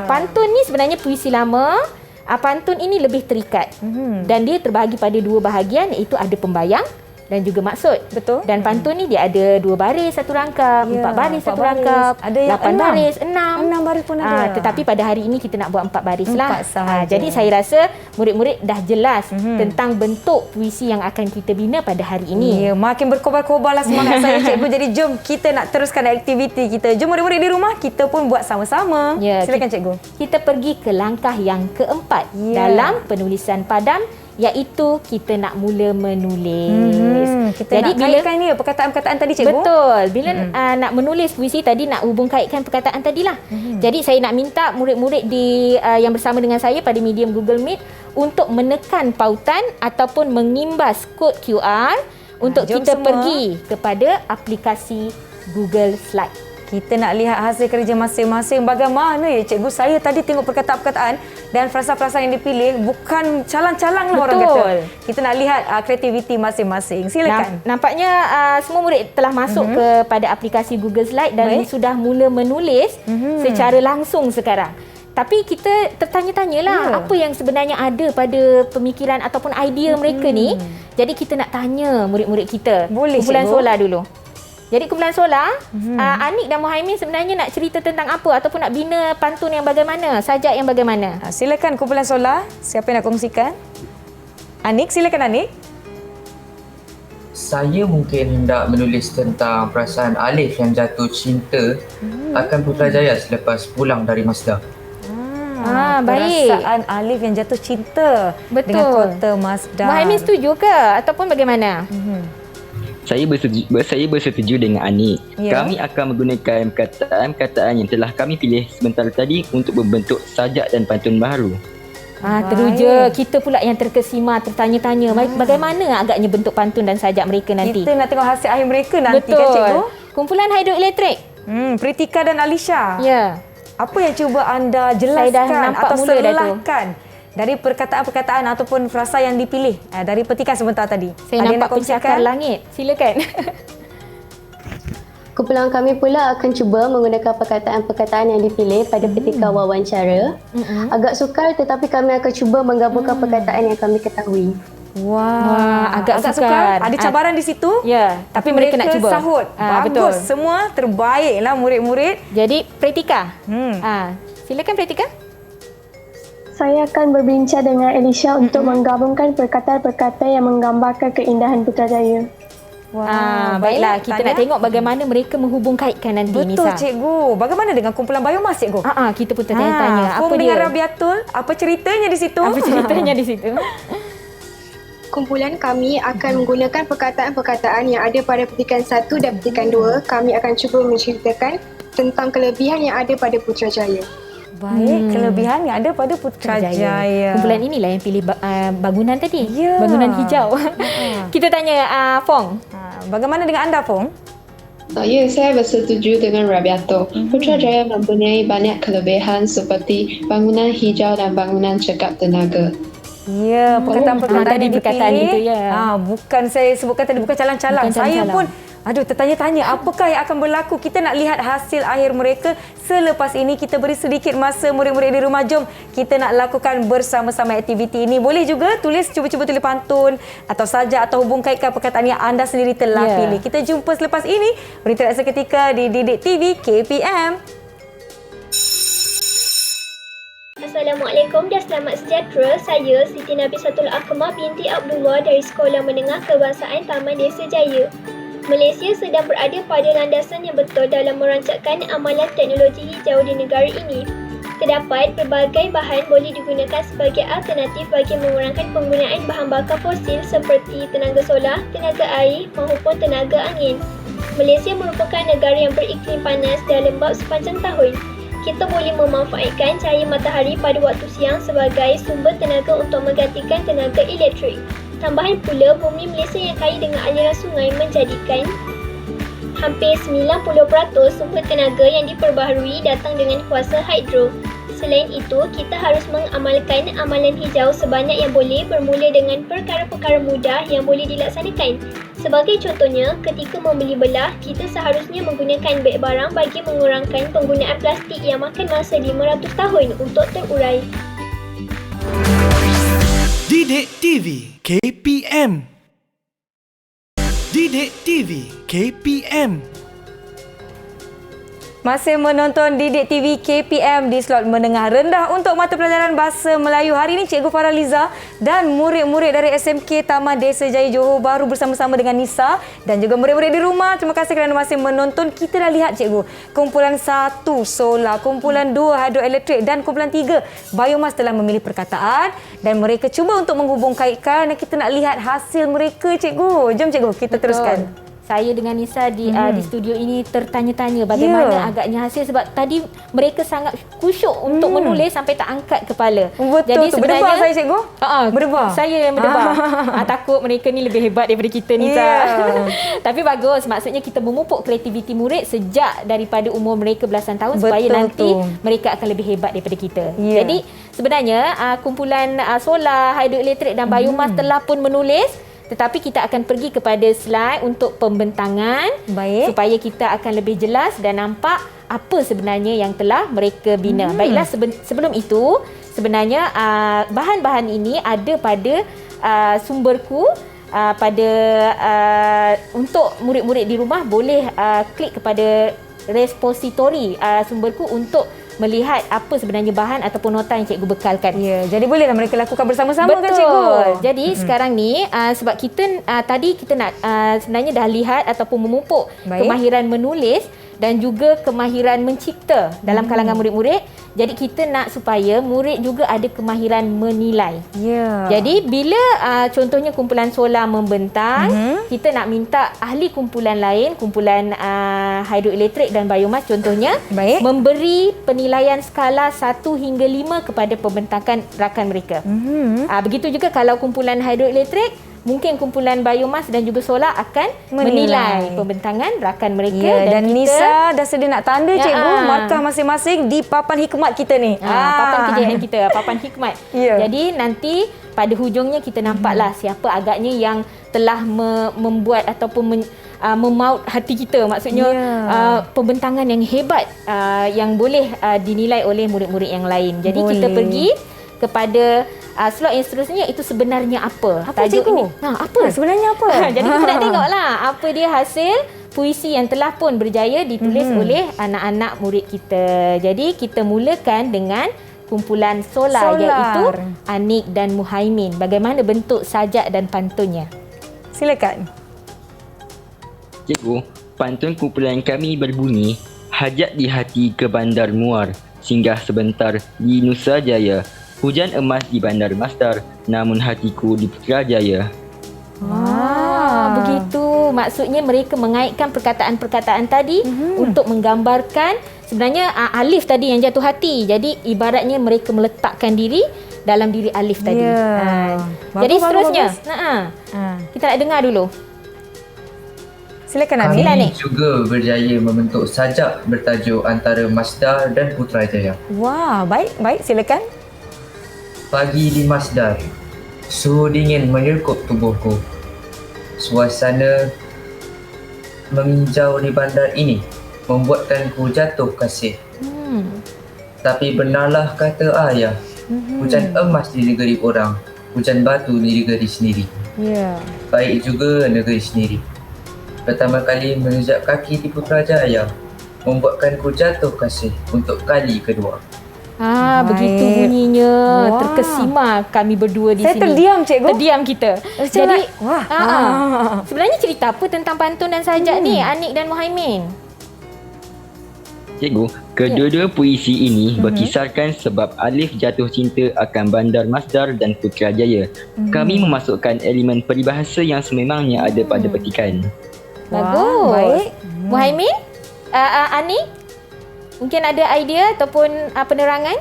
Speaker 3: Pantun ni sebenarnya puisi lama. Pantun ini lebih terikat dan dia terbahagi pada dua bahagian, iaitu ada pembayang dan juga maksud.
Speaker 2: Betul.
Speaker 3: Dan pantun ni dia ada 2 baris satu rangkap, 4 baris satu rangkap,
Speaker 2: ada yang
Speaker 3: 8 baris, 6
Speaker 2: baris pun ada.
Speaker 3: Tetapi pada hari ini kita nak buat 4 baris lah.
Speaker 2: Sahaja.
Speaker 3: Jadi saya rasa murid-murid dah jelas tentang bentuk puisi yang akan kita bina pada hari ini.
Speaker 2: Ya, makin berkobar-kobar lah semangat saya, cikgu. Jadi jom kita nak teruskan aktiviti kita. Jom murid-murid di rumah kita pun buat sama-sama. Silakan cikgu.
Speaker 3: Kita pergi ke langkah yang keempat dalam penulisan padam, iaitu kita nak mula menulis.
Speaker 2: Kita jadi nak kaitkan ni perkataan-perkataan tadi, cikgu.
Speaker 3: Betul. Bila nak menulis puisi tadi nak hubung kaitkan perkataan tadilah. Jadi saya nak minta murid-murid yang bersama dengan saya pada medium Google Meet untuk menekan pautan ataupun mengimbas kod QR untuk kita pergi kepada aplikasi Google Slide.
Speaker 2: Kita nak lihat hasil kerja masing-masing. Bagaimana ya, cikgu? Saya tadi tengok perkataan-perkataan dan frasa-frasa yang dipilih bukan calang-calang lah orang kata. Kita nak lihat kreativiti masing-masing. Silakan.
Speaker 3: Nampaknya semua murid telah masuk kepada aplikasi Google Slide dan sudah mula menulis secara langsung sekarang. Tapi kita tertanya-tanyalah apa yang sebenarnya ada pada pemikiran ataupun idea mereka ni. Jadi kita nak tanya murid-murid kita.
Speaker 2: Boleh,
Speaker 3: kumpulan
Speaker 2: cikgu.
Speaker 3: solar dulu. Jadi kumpulan solar, Anik dan Muhaimin sebenarnya nak cerita tentang apa ataupun nak bina pantun yang bagaimana, sajak yang bagaimana?
Speaker 2: Silakan kumpulan solar, siapa yang nak kongsikan? Anik, silakan Anik.
Speaker 9: Saya mungkin hendak menulis tentang perasaan Alif yang jatuh cinta akan Putrajaya selepas pulang dari Masdar.
Speaker 3: Baik.
Speaker 2: Perasaan Alif yang jatuh cinta dengan kota Masdar.
Speaker 3: Muhaimin setuju ke ataupun bagaimana?
Speaker 8: Saya bersetuju dengan Anik. Kami akan menggunakan perkataan-perkataan yang telah kami pilih sebentar tadi untuk membentuk sajak dan pantun baru.
Speaker 3: Teruja. Kita pula yang terkesima, tertanya-tanya bagaimana agaknya bentuk pantun dan sajak mereka nanti.
Speaker 2: Kita nak tengok hasil akhir mereka nanti. Kan, cikgu?
Speaker 3: Kumpulan hidroelektrik.
Speaker 2: Pritika dan Alisha.
Speaker 3: Ya.
Speaker 2: Apa yang cuba anda jelaskan atau selahkan dari perkataan-perkataan ataupun frasa yang dipilih dari petikan sebentar tadi?
Speaker 3: Saya nampak pencakar langit. Silakan.
Speaker 5: Kumpulan kami pula akan cuba menggunakan perkataan-perkataan yang dipilih pada petikan wawancara. Agak sukar tetapi kami akan cuba menggabungkan perkataan yang kami ketahui.
Speaker 3: Agak sukar.
Speaker 2: Ada cabaran di situ.
Speaker 3: Ya, tapi mereka nak cuba.
Speaker 2: Sahut. Bagus. Betul. Semua terbaiklah murid-murid.
Speaker 3: Jadi Pritika. Silakan Pritika.
Speaker 7: Saya akan berbincang dengan Elisha untuk menggabungkan perkataan-perkataan yang menggambarkan keindahan Putrajaya.
Speaker 3: Baiklah, kita nak tengok bagaimana mereka menghubung kaitkan nanti.
Speaker 2: Betul,
Speaker 3: Nisa.
Speaker 2: Cikgu. Bagaimana dengan kumpulan biomas, Cikgu?
Speaker 3: Kita pun tanya-tanya.
Speaker 2: Apa dengan Rabiatul? Apa ceritanya di situ?
Speaker 4: Kumpulan kami akan menggunakan perkataan-perkataan yang ada pada petikan 1 dan petikan 2. Kami akan cuba menceritakan tentang kelebihan yang ada pada Putrajaya.
Speaker 2: Baik, kelebihan yang ada pada Putrajaya.
Speaker 3: Kumpulan inilah yang pilih bangunan tadi.
Speaker 2: Ya.
Speaker 3: Bangunan hijau. Kita tanya Fong.
Speaker 2: Bagaimana dengan anda, Fong?
Speaker 6: Ya, saya bersetuju dengan Rabiato. Putrajaya mempunyai banyak kelebihan seperti bangunan hijau dan bangunan cekap tenaga.
Speaker 2: Ya, perkataan-perkataan
Speaker 3: tadi
Speaker 2: yang
Speaker 3: perkataan
Speaker 2: dipilih.
Speaker 3: itu, ya.
Speaker 2: Bukan saya sebutkan tadi, bukan calang-calang.
Speaker 3: Bukan
Speaker 2: Saya
Speaker 3: calang-calang.
Speaker 2: pun tertanya-tanya apakah yang akan berlaku. Kita nak lihat hasil akhir mereka. Selepas ini kita beri sedikit masa murid-murid di rumah. Jom kita nak lakukan bersama-sama aktiviti ini. Boleh juga cuba-cuba tulis pantun atau sajak atau hubung kaitkan perkataan yang anda sendiri telah pilih. Kita jumpa selepas ini. Berita seketika di Didik TV KPM.
Speaker 12: Assalamualaikum dan selamat sejahtera. Saya Siti Nabisatul Akmal binti Abdullah dari Sekolah Menengah Kebangsaan Taman Desa Jaya. Malaysia sedang berada pada landasan yang betul dalam merancangkan amalan teknologi hijau di negara ini. Terdapat pelbagai bahan boleh digunakan sebagai alternatif bagi mengurangkan penggunaan bahan bakar fosil seperti tenaga solar, tenaga air maupun tenaga angin. Malaysia merupakan negara yang beriklim panas dan lembap sepanjang tahun. Kita boleh memanfaatkan cahaya matahari pada waktu siang sebagai sumber tenaga untuk menggantikan tenaga elektrik. Tambahan pula, bumi Malaysia yang kaya dengan aliran sungai menjadikan hampir 90% sumber tenaga yang diperbaharui datang dengan kuasa hidro. Selain itu, kita harus mengamalkan amalan hijau sebanyak yang boleh bermula dengan perkara-perkara mudah yang boleh dilaksanakan. Sebagai contohnya, ketika membeli belah, kita seharusnya menggunakan beg barang bagi mengurangkan penggunaan plastik yang makan masa 500 tahun untuk terurai.
Speaker 1: Didik TV KPM. Didik TV KPM.
Speaker 2: Masih menonton Didik TV KPM di slot menengah rendah untuk mata pelajaran Bahasa Melayu. Hari ini Cikgu Faraliza dan murid-murid dari SMK Taman Desa Jaya Johor Bahru bersama-sama dengan Nisa dan juga murid-murid di rumah. Terima kasih kerana masih menonton. Kita dah lihat Cikgu, kumpulan 1 solar, kumpulan 2 hidroelektrik dan kumpulan 3 biomas telah memilih perkataan dan mereka cuba untuk menghubung kaitkan dan kita nak lihat hasil mereka Cikgu. Jom Cikgu, kita teruskan.
Speaker 3: Saya dengan Nisa di studio ini tertanya-tanya bagaimana agaknya hasil sebab tadi mereka sangat khusyuk untuk menulis sampai tak angkat kepala.
Speaker 2: Betul.
Speaker 3: Jadi sebenarnya
Speaker 2: berdebar saya Cikgu. Berdebar.
Speaker 3: Saya yang berdebar. Takut mereka ni lebih hebat daripada kita Nisa. Tapi bagus, maksudnya kita memupuk kreativiti murid sejak daripada umur mereka belasan tahun supaya nanti mereka akan lebih hebat daripada kita. Jadi sebenarnya kumpulan solar, hidroelektrik dan biomas telah pun menulis. Tetapi kita akan pergi kepada slide untuk pembentangan supaya kita akan lebih jelas dan nampak apa sebenarnya yang telah mereka bina. Baiklah, sebelum itu sebenarnya bahan-bahan ini ada pada sumberku. Untuk murid-murid di rumah boleh klik kepada repository sumberku untuk melihat apa sebenarnya bahan ataupun nota yang cikgu bekalkan.
Speaker 2: Ya, jadi bolehlah mereka lakukan bersama-sama kan cikgu?
Speaker 3: Jadi sekarang ni sebab kita tadi kita nak sebenarnya dah lihat ataupun memupuk kemahiran menulis dan juga kemahiran mencipta dalam kalangan murid-murid. Jadi kita nak supaya murid juga ada kemahiran menilai. Jadi bila contohnya kumpulan solar membentang, kita nak minta ahli kumpulan lain, kumpulan hidroelektrik dan biomas contohnya, memberi penilaian skala 1 hingga 5 kepada pembentakan rakan mereka. Begitu juga kalau kumpulan hidroelektrik, mungkin kumpulan biomas dan juga solar akan menilai pembentangan rakan mereka.
Speaker 2: Dan kita, Nisa dah sedia nak tanda cikgu markah masing-masing di papan hikmat kita ni.
Speaker 3: Papan kejayaan kita, papan hikmat. Jadi nanti pada hujungnya kita nampaklah siapa agaknya yang telah membuat ataupun memaut hati kita. Maksudnya pembentangan yang hebat yang boleh dinilai oleh murid-murid yang lain. Jadi kita pergi kepada slot yang seterusnya, itu sebenarnya apa?
Speaker 2: Tajuk cikgu?
Speaker 3: Apa?
Speaker 2: Sebenarnya apa?
Speaker 3: Jadi kita nak tengoklah apa dia hasil puisi yang telah pun berjaya ditulis oleh anak-anak murid kita. Jadi kita mulakan dengan kumpulan solar iaitu Anik dan Muhaimin. Bagaimana bentuk sajak dan pantunnya?
Speaker 2: Silakan.
Speaker 8: Cikgu, pantun kumpulan kami berbunyi, hajat di hati ke Bandar Muar, singgah sebentar di Nusa Jaya. Hujan emas di Bandar Masdar, namun hatiku di Putrajaya.
Speaker 3: Begitu. Maksudnya mereka mengaitkan perkataan-perkataan tadi untuk menggambarkan sebenarnya Alif tadi yang jatuh hati. Jadi ibaratnya mereka meletakkan diri dalam diri Alif tadi. Jadi seterusnya, kita nak dengar dulu.
Speaker 2: Silakan
Speaker 9: Kami
Speaker 2: Anik.
Speaker 9: juga berjaya membentuk sajak bertajuk Antara Masdar dan Putrajaya.
Speaker 2: Wah, baik, silakan.
Speaker 9: Pagi di Masdar, suhu dingin menyerkup tubuhku. Suasana menginjau di bandar ini membuatkanku jatuh kasih. Tapi benarlah kata ayah, hujan emas di negeri orang, hujan batu di negeri sendiri. Baik juga negeri sendiri. Pertama kali menginjak kaki di Putrajaya membuatkanku jatuh kasih untuk kali kedua.
Speaker 3: Begitu bunyinya. Terkesima kami berdua di
Speaker 2: Saya
Speaker 3: sini.
Speaker 2: terdiam, cikgu.
Speaker 3: Terdiam kita. Jadi,
Speaker 2: wah.
Speaker 3: sebenarnya cerita apa tentang pantun dan sajak ni, Anik dan Muhaimin?
Speaker 8: Cikgu, kedua-dua puisi ini berkisarkan sebab Alif jatuh cinta akan Bandar Masdar dan Putrajaya. Kami memasukkan elemen peribahasa yang sememangnya ada pada petikan.
Speaker 3: Bagus.
Speaker 2: Baik.
Speaker 3: Muhaimin? Anik? Mungkin ada idea ataupun penerangan?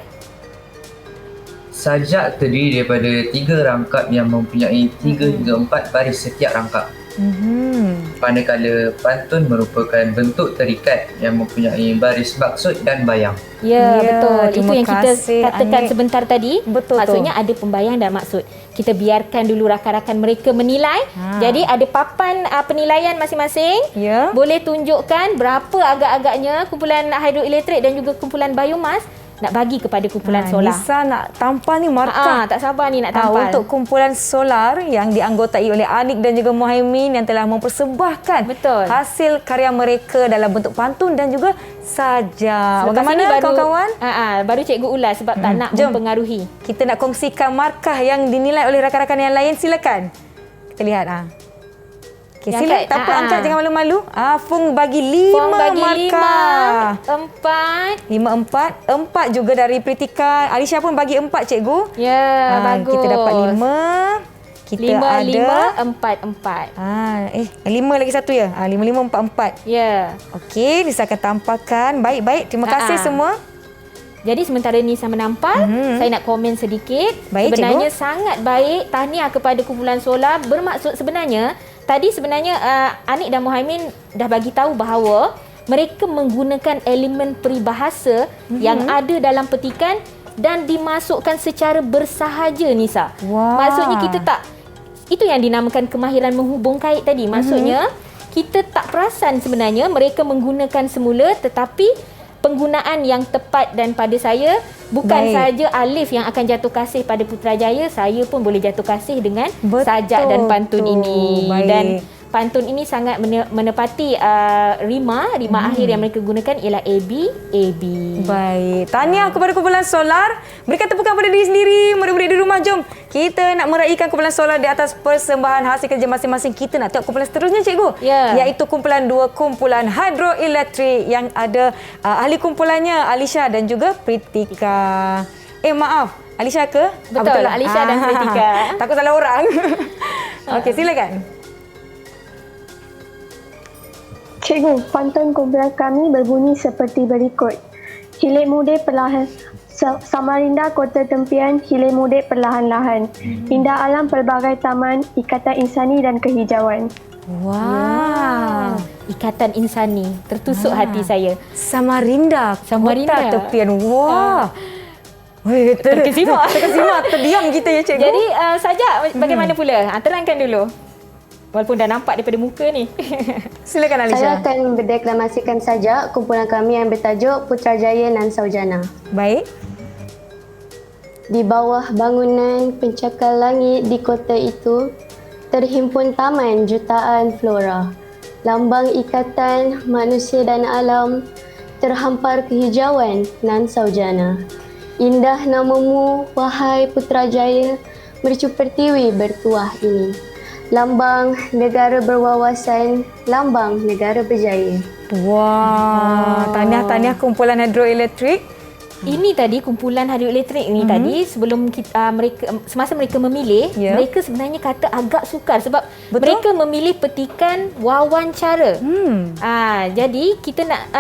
Speaker 9: Sajak terdiri daripada 3 rangkap yang mempunyai 3 hingga 4 baris setiap rangkap. Manakala pantun merupakan bentuk terikat yang mempunyai baris maksud dan bayang.
Speaker 3: Ya, betul. Itu
Speaker 2: terima
Speaker 3: yang kita
Speaker 2: kasih,
Speaker 3: katakan
Speaker 2: Anik.
Speaker 3: sebentar tadi.
Speaker 2: Betul.
Speaker 3: Maksudnya ada pembayang dan maksud. Kita biarkan dulu rakan-rakan mereka menilai. Jadi ada papan penilaian masing-masing.
Speaker 2: Ya.
Speaker 3: Boleh tunjukkan berapa agak-agaknya kumpulan hidroelektrik dan juga kumpulan biomas nak bagi kepada kumpulan solar.
Speaker 2: Nisa nak tampal ni markah.
Speaker 3: Tak sabar ni nak tampal.
Speaker 2: Untuk kumpulan solar yang dianggotai oleh Anik dan juga Muhaimin yang telah mempersembahkan hasil karya mereka dalam bentuk pantun dan juga sajak.
Speaker 3: Selepas
Speaker 2: Bagaimana
Speaker 3: ini
Speaker 2: kawan-kawan?
Speaker 3: Baru cikgu ulas sebab tak nak mempengaruhi.
Speaker 2: Kita nak kongsikan markah yang dinilai oleh rakan-rakan yang lain. Silakan. Kita lihat. Okay, sila. Tak apa, angkat, jangan malu-malu. Fung bagi 5 markah.
Speaker 3: 4.
Speaker 2: 4 juga dari Pritika. Alisha pun bagi 4, cikgu.
Speaker 3: Ya, bagus.
Speaker 2: Kita dapat 5. Kita
Speaker 3: 5, 4, 4.
Speaker 2: 5 lagi satu ya. 5, 5, 4, 4.
Speaker 3: Ya.
Speaker 2: Okey, Nisa akan tampalkan. Baik. Terima kasih semua.
Speaker 3: Jadi sementara Nisa menampal, saya nak komen sedikit.
Speaker 2: Baik,
Speaker 3: sebenarnya
Speaker 2: cikgu.
Speaker 3: sangat baik. Tahniah kepada kumpulan solar. Bermaksud sebenarnya, tadi sebenarnya Anik dan Muhaimin dah bagi tahu bahawa mereka menggunakan elemen peribahasa yang ada dalam petikan dan dimasukkan secara bersahaja, Nisa. Maksudnya kita tak, itu yang dinamakan kemahiran menghubung kait tadi. Maksudnya kita tak perasan sebenarnya mereka menggunakan semula, tetapi penggunaan yang tepat. Dan pada saya bukan sahaja Alif yang akan jatuh kasih pada Putrajaya, saya pun boleh jatuh kasih dengan sajak dan pantun ini. Dan pantun ini sangat menepati rima akhir yang mereka gunakan ialah AB.
Speaker 2: Baik. Tahniah kepada kumpulan solar. Berikan tepukan pada diri sendiri. Murid-murid di rumah, jom kita nak meraihkan kumpulan solar di atas persembahan hasil kerja masing-masing. Kita nak tengok kumpulan seterusnya, cikgu. Iaitu kumpulan 2, kumpulan hidroelektrik yang ada ahli kumpulannya Alisha dan juga Pritika. Maaf, Alisha ke?
Speaker 3: Betul, Alisha dan Pritika.
Speaker 2: Takut salah orang. Okey, silakan.
Speaker 7: Cikgu, pantun kumpulan kami berbunyi seperti berikut. Hilir muda perlahan, Samarinda kota tempian, hilir muda perlahan-lahan. Indah alam pelbagai taman, ikatan insani dan kehijauan.
Speaker 3: Wow. Ikatan insani. Tertusuk hati saya.
Speaker 2: Samarinda. Kota tepian. Wah.
Speaker 3: Terkesima.
Speaker 2: Terdiam kita ya, cikgu.
Speaker 3: Jadi sajak bagaimana pula? Terangkan dulu. Walaupun dah nampak daripada muka ni.
Speaker 2: Silakan Alisha.
Speaker 5: Saya akan berdeklamasikan sajak kumpulan kami yang bertajuk Putrajaya Nan Saujana.
Speaker 2: Baik.
Speaker 5: Di bawah bangunan pencakar langit di kota itu, terhimpun taman jutaan flora. Lambang ikatan manusia dan alam, terhampar kehijauan Nan Saujana. Indah namamu, wahai Putrajaya, mercu pertiwi bertuah ini. Lambang negara berwawasan, lambang negara berjaya.
Speaker 2: Wah, tahniah kumpulan hidroelektrik.
Speaker 3: Ini tadi kumpulan hidroelektrik ini tadi sebelum kita, semasa mereka memilih, mereka sebenarnya kata agak sukar sebab mereka memilih petikan wawancara. Jadi kita nak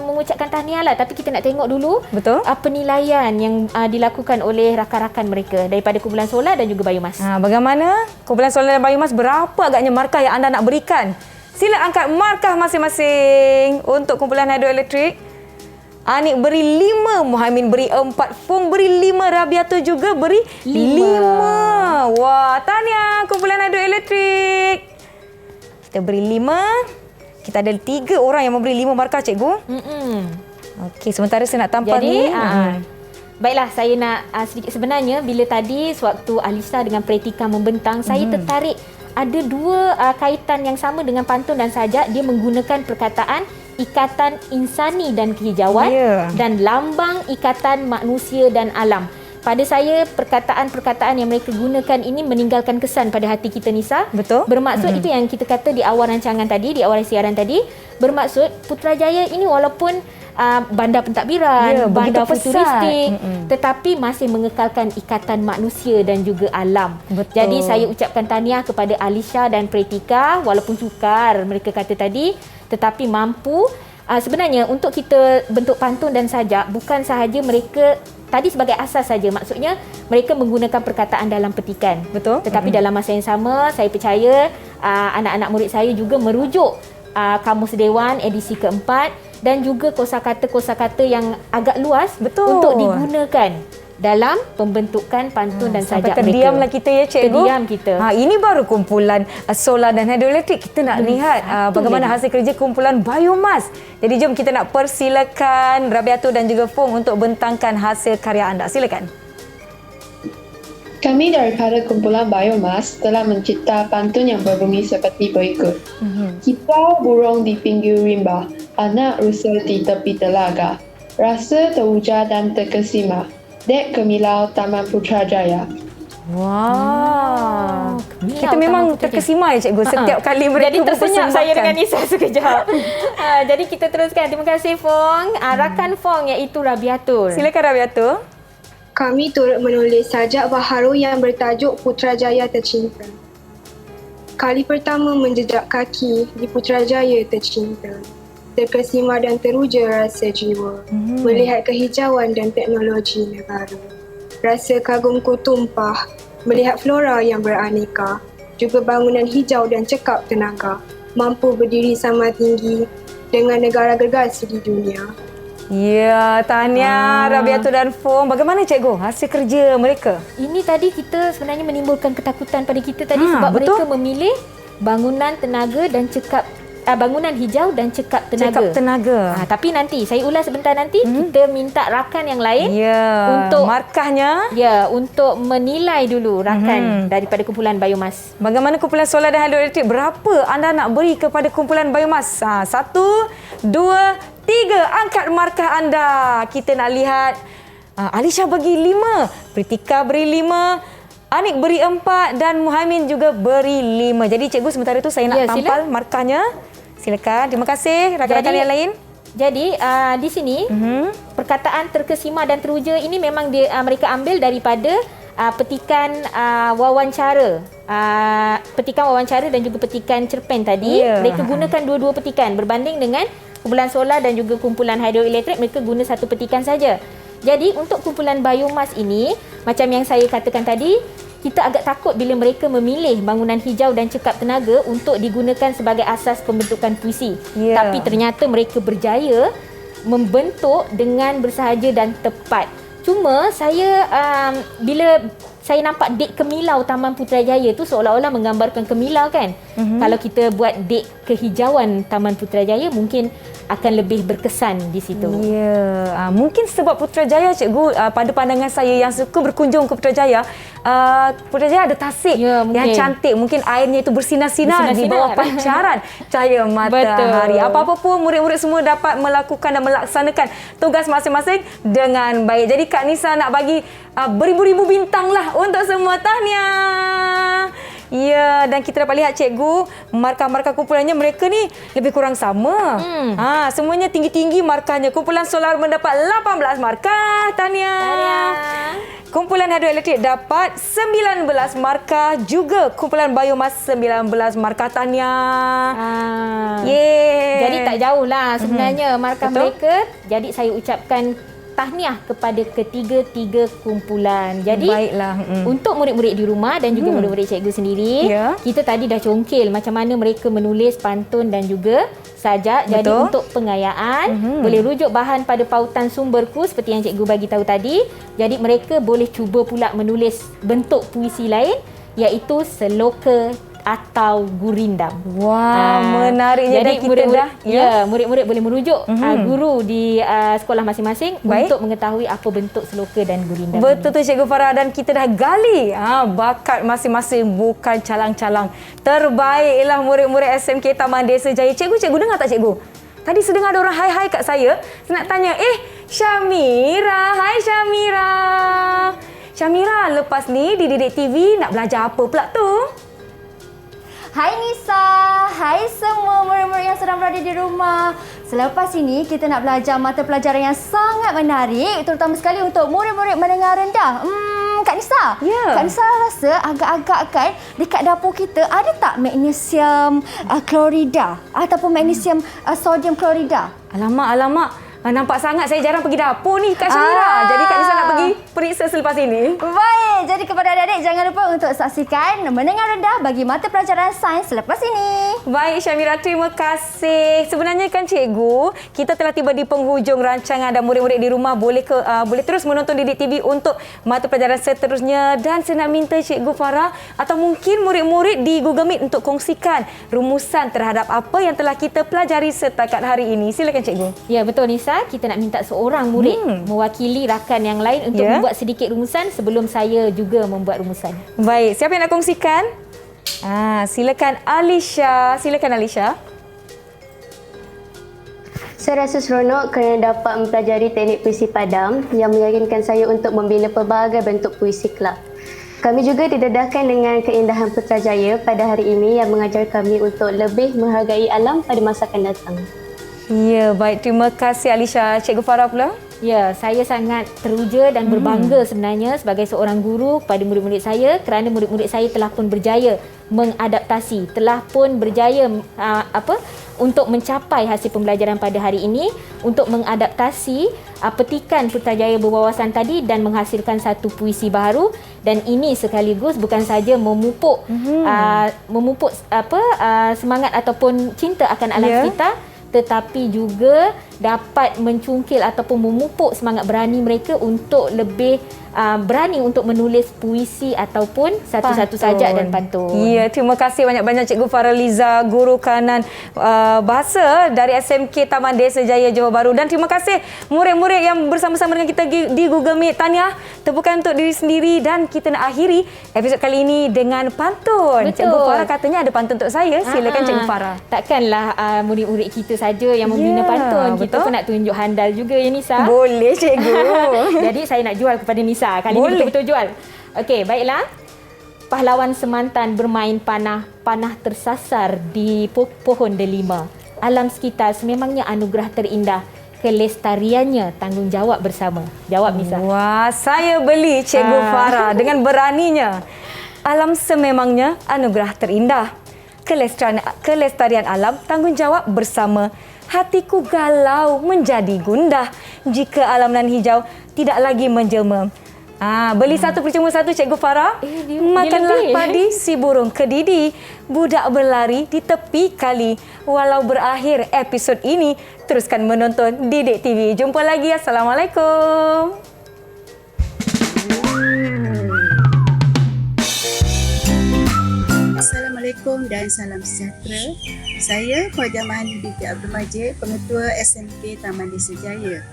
Speaker 3: mengucapkan tahniah lah, tapi kita nak tengok dulu penilaian yang dilakukan oleh rakan-rakan mereka daripada kumpulan solar dan juga biomas.
Speaker 2: Bagaimana kumpulan solar dan biomas, berapa agaknya markah yang anda nak berikan? Sila angkat markah masing-masing untuk kumpulan hidroelektrik. Anik beri 5, Muhaimin beri 4, Fong beri 5, Rabiatul juga beri 5. Wah, tahniah kumpulan hidroelektrik. Kita beri 5. Kita ada 3 orang yang memberi 5 markah, cikgu. Okey, sementara saya nak tampal ni.
Speaker 3: Baiklah, saya nak sedikit sebenarnya bila tadi sewaktu Alisa dengan Pretika membentang, saya tertarik ada 2 kaitan yang sama dengan pantun dan sajak. Dia menggunakan perkataan ikatan insani dan kehijauan dan lambang ikatan manusia dan alam. Pada saya, perkataan-perkataan yang mereka gunakan ini meninggalkan kesan pada hati kita, Nisa.
Speaker 2: Betul.
Speaker 3: Bermaksud itu yang kita kata di awal rancangan tadi, di awal siaran tadi, bermaksud Putrajaya ini walaupun bandar pentadbiran, bandar futuristik, tetapi masih mengekalkan ikatan manusia dan juga alam. Jadi saya ucapkan tahniah kepada Alisha dan Pretika, walaupun sukar mereka kata tadi, tetapi mampu. Sebenarnya untuk kita bentuk pantun dan sajak, bukan sahaja mereka tadi sebagai asas saja, maksudnya mereka menggunakan perkataan dalam petikan. Tetapi dalam masa yang sama, saya percaya anak-anak murid saya juga merujuk Kamus Dewan edisi keempat dan juga kosakata-kosakata yang agak luas untuk digunakan dalam pembentukan pantun dan sajak mereka.
Speaker 2: Terdiamlah kita ya, cikgu.
Speaker 3: Terdiam kita.
Speaker 2: Ini baru kumpulan solar dan hidroelektrik. Kita nak lihat bagaimana hasil kerja kumpulan biomas. Jadi jom kita nak persilakan Rabiatul dan juga Fong untuk bentangkan hasil karya anda. Silakan.
Speaker 6: Kami daripada kumpulan biomas telah mencipta pantun yang berbunyi seperti berikut. Kita burung di pinggir rimba, anak rusa di tepi telaga. Rasa teruja dan terkesima. Dek Kemilau Taman Putrajaya.
Speaker 2: Wow. Kita memang terkesima ya, cikgu, setiap kali mereka
Speaker 3: jadi tersenyap saya dengan Nisa sekejap. Jadi kita teruskan. Terima kasih, Fong. Rakan Fong iaitu Rabiatul.
Speaker 2: Silakan, Rabiatul.
Speaker 4: Kami turut menulis sajak baharu yang bertajuk Putrajaya Tercinta. Kali pertama menjejak kaki di Putrajaya tercinta. Terkesima dan teruja rasa jiwa, melihat kehijauan dan teknologi negara. Rasa kagumku tumpah, melihat flora yang beraneka, juga bangunan hijau dan cekap tenaga, mampu berdiri sama tinggi dengan negara gergasi di dunia.
Speaker 2: Ya, tahniah Rabiatul dan Fong. Bagaimana, cikgu, hasil kerja mereka?
Speaker 3: Ini tadi kita sebenarnya menimbulkan ketakutan pada kita tadi sebab mereka memilih bangunan tenaga dan cekap bangunan hijau dan cekap tenaga. Tapi nanti saya ulas sebentar nanti kita minta rakan yang lain untuk markahnya. Untuk menilai dulu rakan daripada kumpulan biomas.
Speaker 2: Bagaimana kumpulan solar dan hidroelektrik? Berapa anda nak beri kepada kumpulan biomas? 1, 2, 3. Angkat markah anda. Kita nak lihat. Alisha bagi 5, Pritika beri 5, Anik beri 4 dan Muhaimin juga beri 5. Jadi cikgu, sementara itu saya nak tampal markahnya. Silakan. Terima kasih rakan-rakan yang lain.
Speaker 3: Jadi di sini perkataan terkesima dan teruja ini memang mereka ambil daripada petikan wawancara. Petikan wawancara dan juga petikan cerpen tadi. Mereka gunakan dua-dua petikan berbanding dengan kumpulan solar dan juga kumpulan hidroelektrik, mereka guna satu petikan saja. Jadi untuk kumpulan biomas ini, macam yang saya katakan tadi, kita agak takut bila mereka memilih bangunan hijau dan cekap tenaga untuk digunakan sebagai asas pembentukan puisi. Tapi ternyata mereka berjaya membentuk dengan bersahaja dan tepat. Cuma saya bila saya nampak dek kemilau Taman Putrajaya tu seolah-olah menggambarkan kemilau kan. Kalau kita buat dek kehijauan Taman Putrajaya mungkin akan lebih berkesan di situ.
Speaker 2: Mungkin sebab Putrajaya, cikgu, pada pandangan saya yang suka berkunjung ke Putrajaya, Putrajaya ada tasik yang cantik. Mungkin airnya itu bersinar-sinar di bawah pancaran cahaya matahari. Apa-apa pun murid-murid semua dapat melakukan dan melaksanakan tugas masing-masing dengan baik. Jadi Kak Nisa nak bagi beribu-ribu bintang lah untuk semua. Tahniah. Ya, dan kita dapat lihat cikgu, markah-markah kumpulannya mereka ni lebih kurang sama. Semuanya tinggi-tinggi markahnya. Kumpulan solar mendapat 18 markah. Tahniah. Kumpulan hidroelektrik dapat 19 markah, juga kumpulan biomas 19 markah. Tahniah.
Speaker 3: Jadi tak jauh lah sebenarnya markah mereka. Jadi saya ucapkan tahniah kepada ketiga-tiga kumpulan. Jadi
Speaker 2: baiklah.
Speaker 3: Untuk murid-murid di rumah dan juga murid-murid cikgu sendiri, kita tadi dah congkil macam mana mereka menulis pantun dan juga sajak. Jadi untuk pengayaan boleh rujuk bahan pada pautan sumberku seperti yang cikgu bagi tahu tadi. Jadi mereka boleh cuba pula menulis bentuk puisi lain, iaitu seloka atau gurindam.
Speaker 2: Wah, menariknya.
Speaker 3: Jadi
Speaker 2: dan kita dah
Speaker 3: murid-murid boleh merujuk guru di sekolah masing-masing untuk mengetahui apa bentuk seloka dan gurindam.
Speaker 2: Betul tu Cikgu Farah, dan kita dah gali bakat masing-masing, bukan calang-calang. Terbaiklah murid-murid SMK Taman Desa Jaya. Cikgu dengar tak cikgu? Tadi sedang ada orang hai-hai kat saya. Saya nak tanya, Syamira, hai Syamira. Syamira, lepas ni di Didik TV nak belajar apa pula tu?
Speaker 13: Hai Nisa, hai semua murid-murid yang sedang berada di rumah. Selepas ini kita nak belajar mata pelajaran yang sangat menarik, terutama sekali untuk murid-murid menengah rendah. Kak Nisa, Kak Nisa rasa agak-agak kan dekat dapur kita ada tak magnesium klorida ataupun magnesium sodium klorida?
Speaker 2: Alamak. Nampak sangat saya jarang pergi dapur ni Kak Syamira. Jadi Kak Nisa nak pergi periksa selepas ini.
Speaker 13: Baik, jadi kepada adik-adik jangan lupa untuk saksikan menengah rendah bagi mata pelajaran sains selepas ini.
Speaker 2: Baik Syamira, terima kasih. Sebenarnya kan cikgu, kita telah tiba di penghujung rancangan dan murid-murid di rumah boleh terus menonton Didik TV untuk mata pelajaran seterusnya. Dan saya nak minta Cikgu Farah atau mungkin murid-murid di Google Meet untuk kongsikan rumusan terhadap apa yang telah kita pelajari setakat hari ini. Silakan cikgu.
Speaker 3: Ya, betul Nisa. Kita nak minta seorang murid mewakili rakan yang lain untuk membuat sedikit rumusan sebelum saya juga membuat rumusan.
Speaker 2: Baik, siapa yang nak kongsikan? Silakan Alisha.
Speaker 5: Saya rasa seronok kerana dapat mempelajari teknik puisi padam yang meyakinkan saya untuk membina pelbagai bentuk puisi kelab. Kami juga didedahkan dengan keindahan Putrajaya pada hari ini yang mengajar kami untuk lebih menghargai alam pada masa akan datang.
Speaker 2: Ya, baik. Terima kasih Alisha. Cikgu Farah pula?
Speaker 3: Ya, saya sangat teruja dan berbangga sebenarnya sebagai seorang guru kepada murid-murid saya kerana murid-murid saya telah pun berjaya mengadaptasi, telah pun berjaya untuk mencapai hasil pembelajaran pada hari ini untuk mengadaptasi petikan Putrajaya berwawasan tadi dan menghasilkan satu puisi baru, dan ini sekaligus bukan saja memupuk semangat ataupun cinta akan alam kita, tetapi juga dapat mencungkil ataupun memupuk semangat berani mereka untuk lebih berani untuk menulis puisi ataupun satu-satu sajak dan pantun.
Speaker 2: Ya, terima kasih banyak-banyak Cikgu Faraliza, guru kanan bahasa dari SMK Taman Desa Jaya Johor Bahru, dan terima kasih murid-murid yang bersama-sama dengan kita di Google Meet. Tahniah, tepukan untuk diri sendiri, dan kita nak akhiri episod kali ini dengan pantun.
Speaker 3: Betul.
Speaker 2: Cikgu Farah katanya ada pantun untuk saya. Silakan Cikgu Farah.
Speaker 3: Takkanlah murid-murid kita saja yang membina pantun. Kita pun nak tunjuk handal juga ya Nisa.
Speaker 2: Boleh Cikgu.
Speaker 3: Jadi saya nak jual kepada Nisa. Kali ini betul-betul jual. Okey, baiklah. Pahlawan semantan bermain panah tersasar di pohon delima. Alam sekitar sememangnya anugerah terindah. Kelestariannya tanggungjawab bersama. Jawab Nisa.
Speaker 2: Wah, saya beli Cikgu Farah dengan beraninya. Alam sememangnya anugerah terindah. Kelestarian alam tanggungjawab bersama. Hatiku galau menjadi gundah jika alam nan hijau tidak lagi menjelma. Beli satu percuma satu Cikgu Farah. Makanlah padi si burung kedidi, budak berlari di tepi kali. Walau berakhir episod ini, teruskan menonton Didik TV. Jumpa lagi. Assalamualaikum.
Speaker 14: Assalamualaikum dan salam sejahtera. Saya Khawajah Mahani binti Abdul Majid, Pengetua SMK Taman Desa Jaya.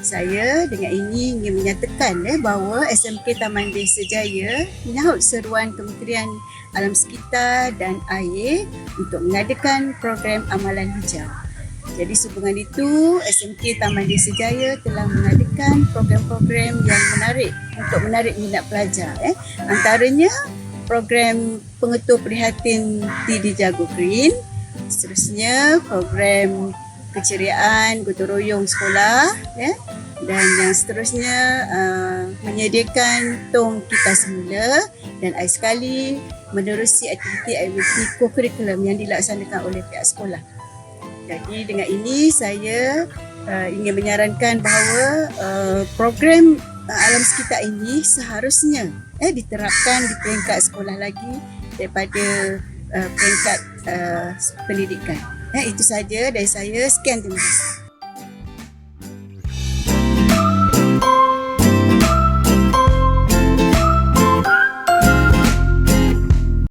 Speaker 14: Saya dengan ini ingin menyatakan bahawa SMK Taman Desa Jaya menyahut seruan Kementerian Alam Sekitar dan Air untuk mengadakan program amalan hijau. Jadi sehubungan itu, SMK Taman Desa Jaya telah mengadakan program-program yang menarik untuk menarik minat pelajar. Antaranya program pengetua prihatin TD Jago Green. Seterusnya program keceriaan gotong royong sekolah, ya. Dan yang seterusnya menyediakan tong kita semula, dan akhir sekali menerusi aktiviti co-curriculum yang dilaksanakan oleh pihak sekolah. Jadi dengan ini saya ingin menyarankan bahawa program alam sekitar ini seharusnya diterapkan di peringkat sekolah lagi daripada peringkat pendidikan. Itu saja dari saya. Sekian, terima kasih.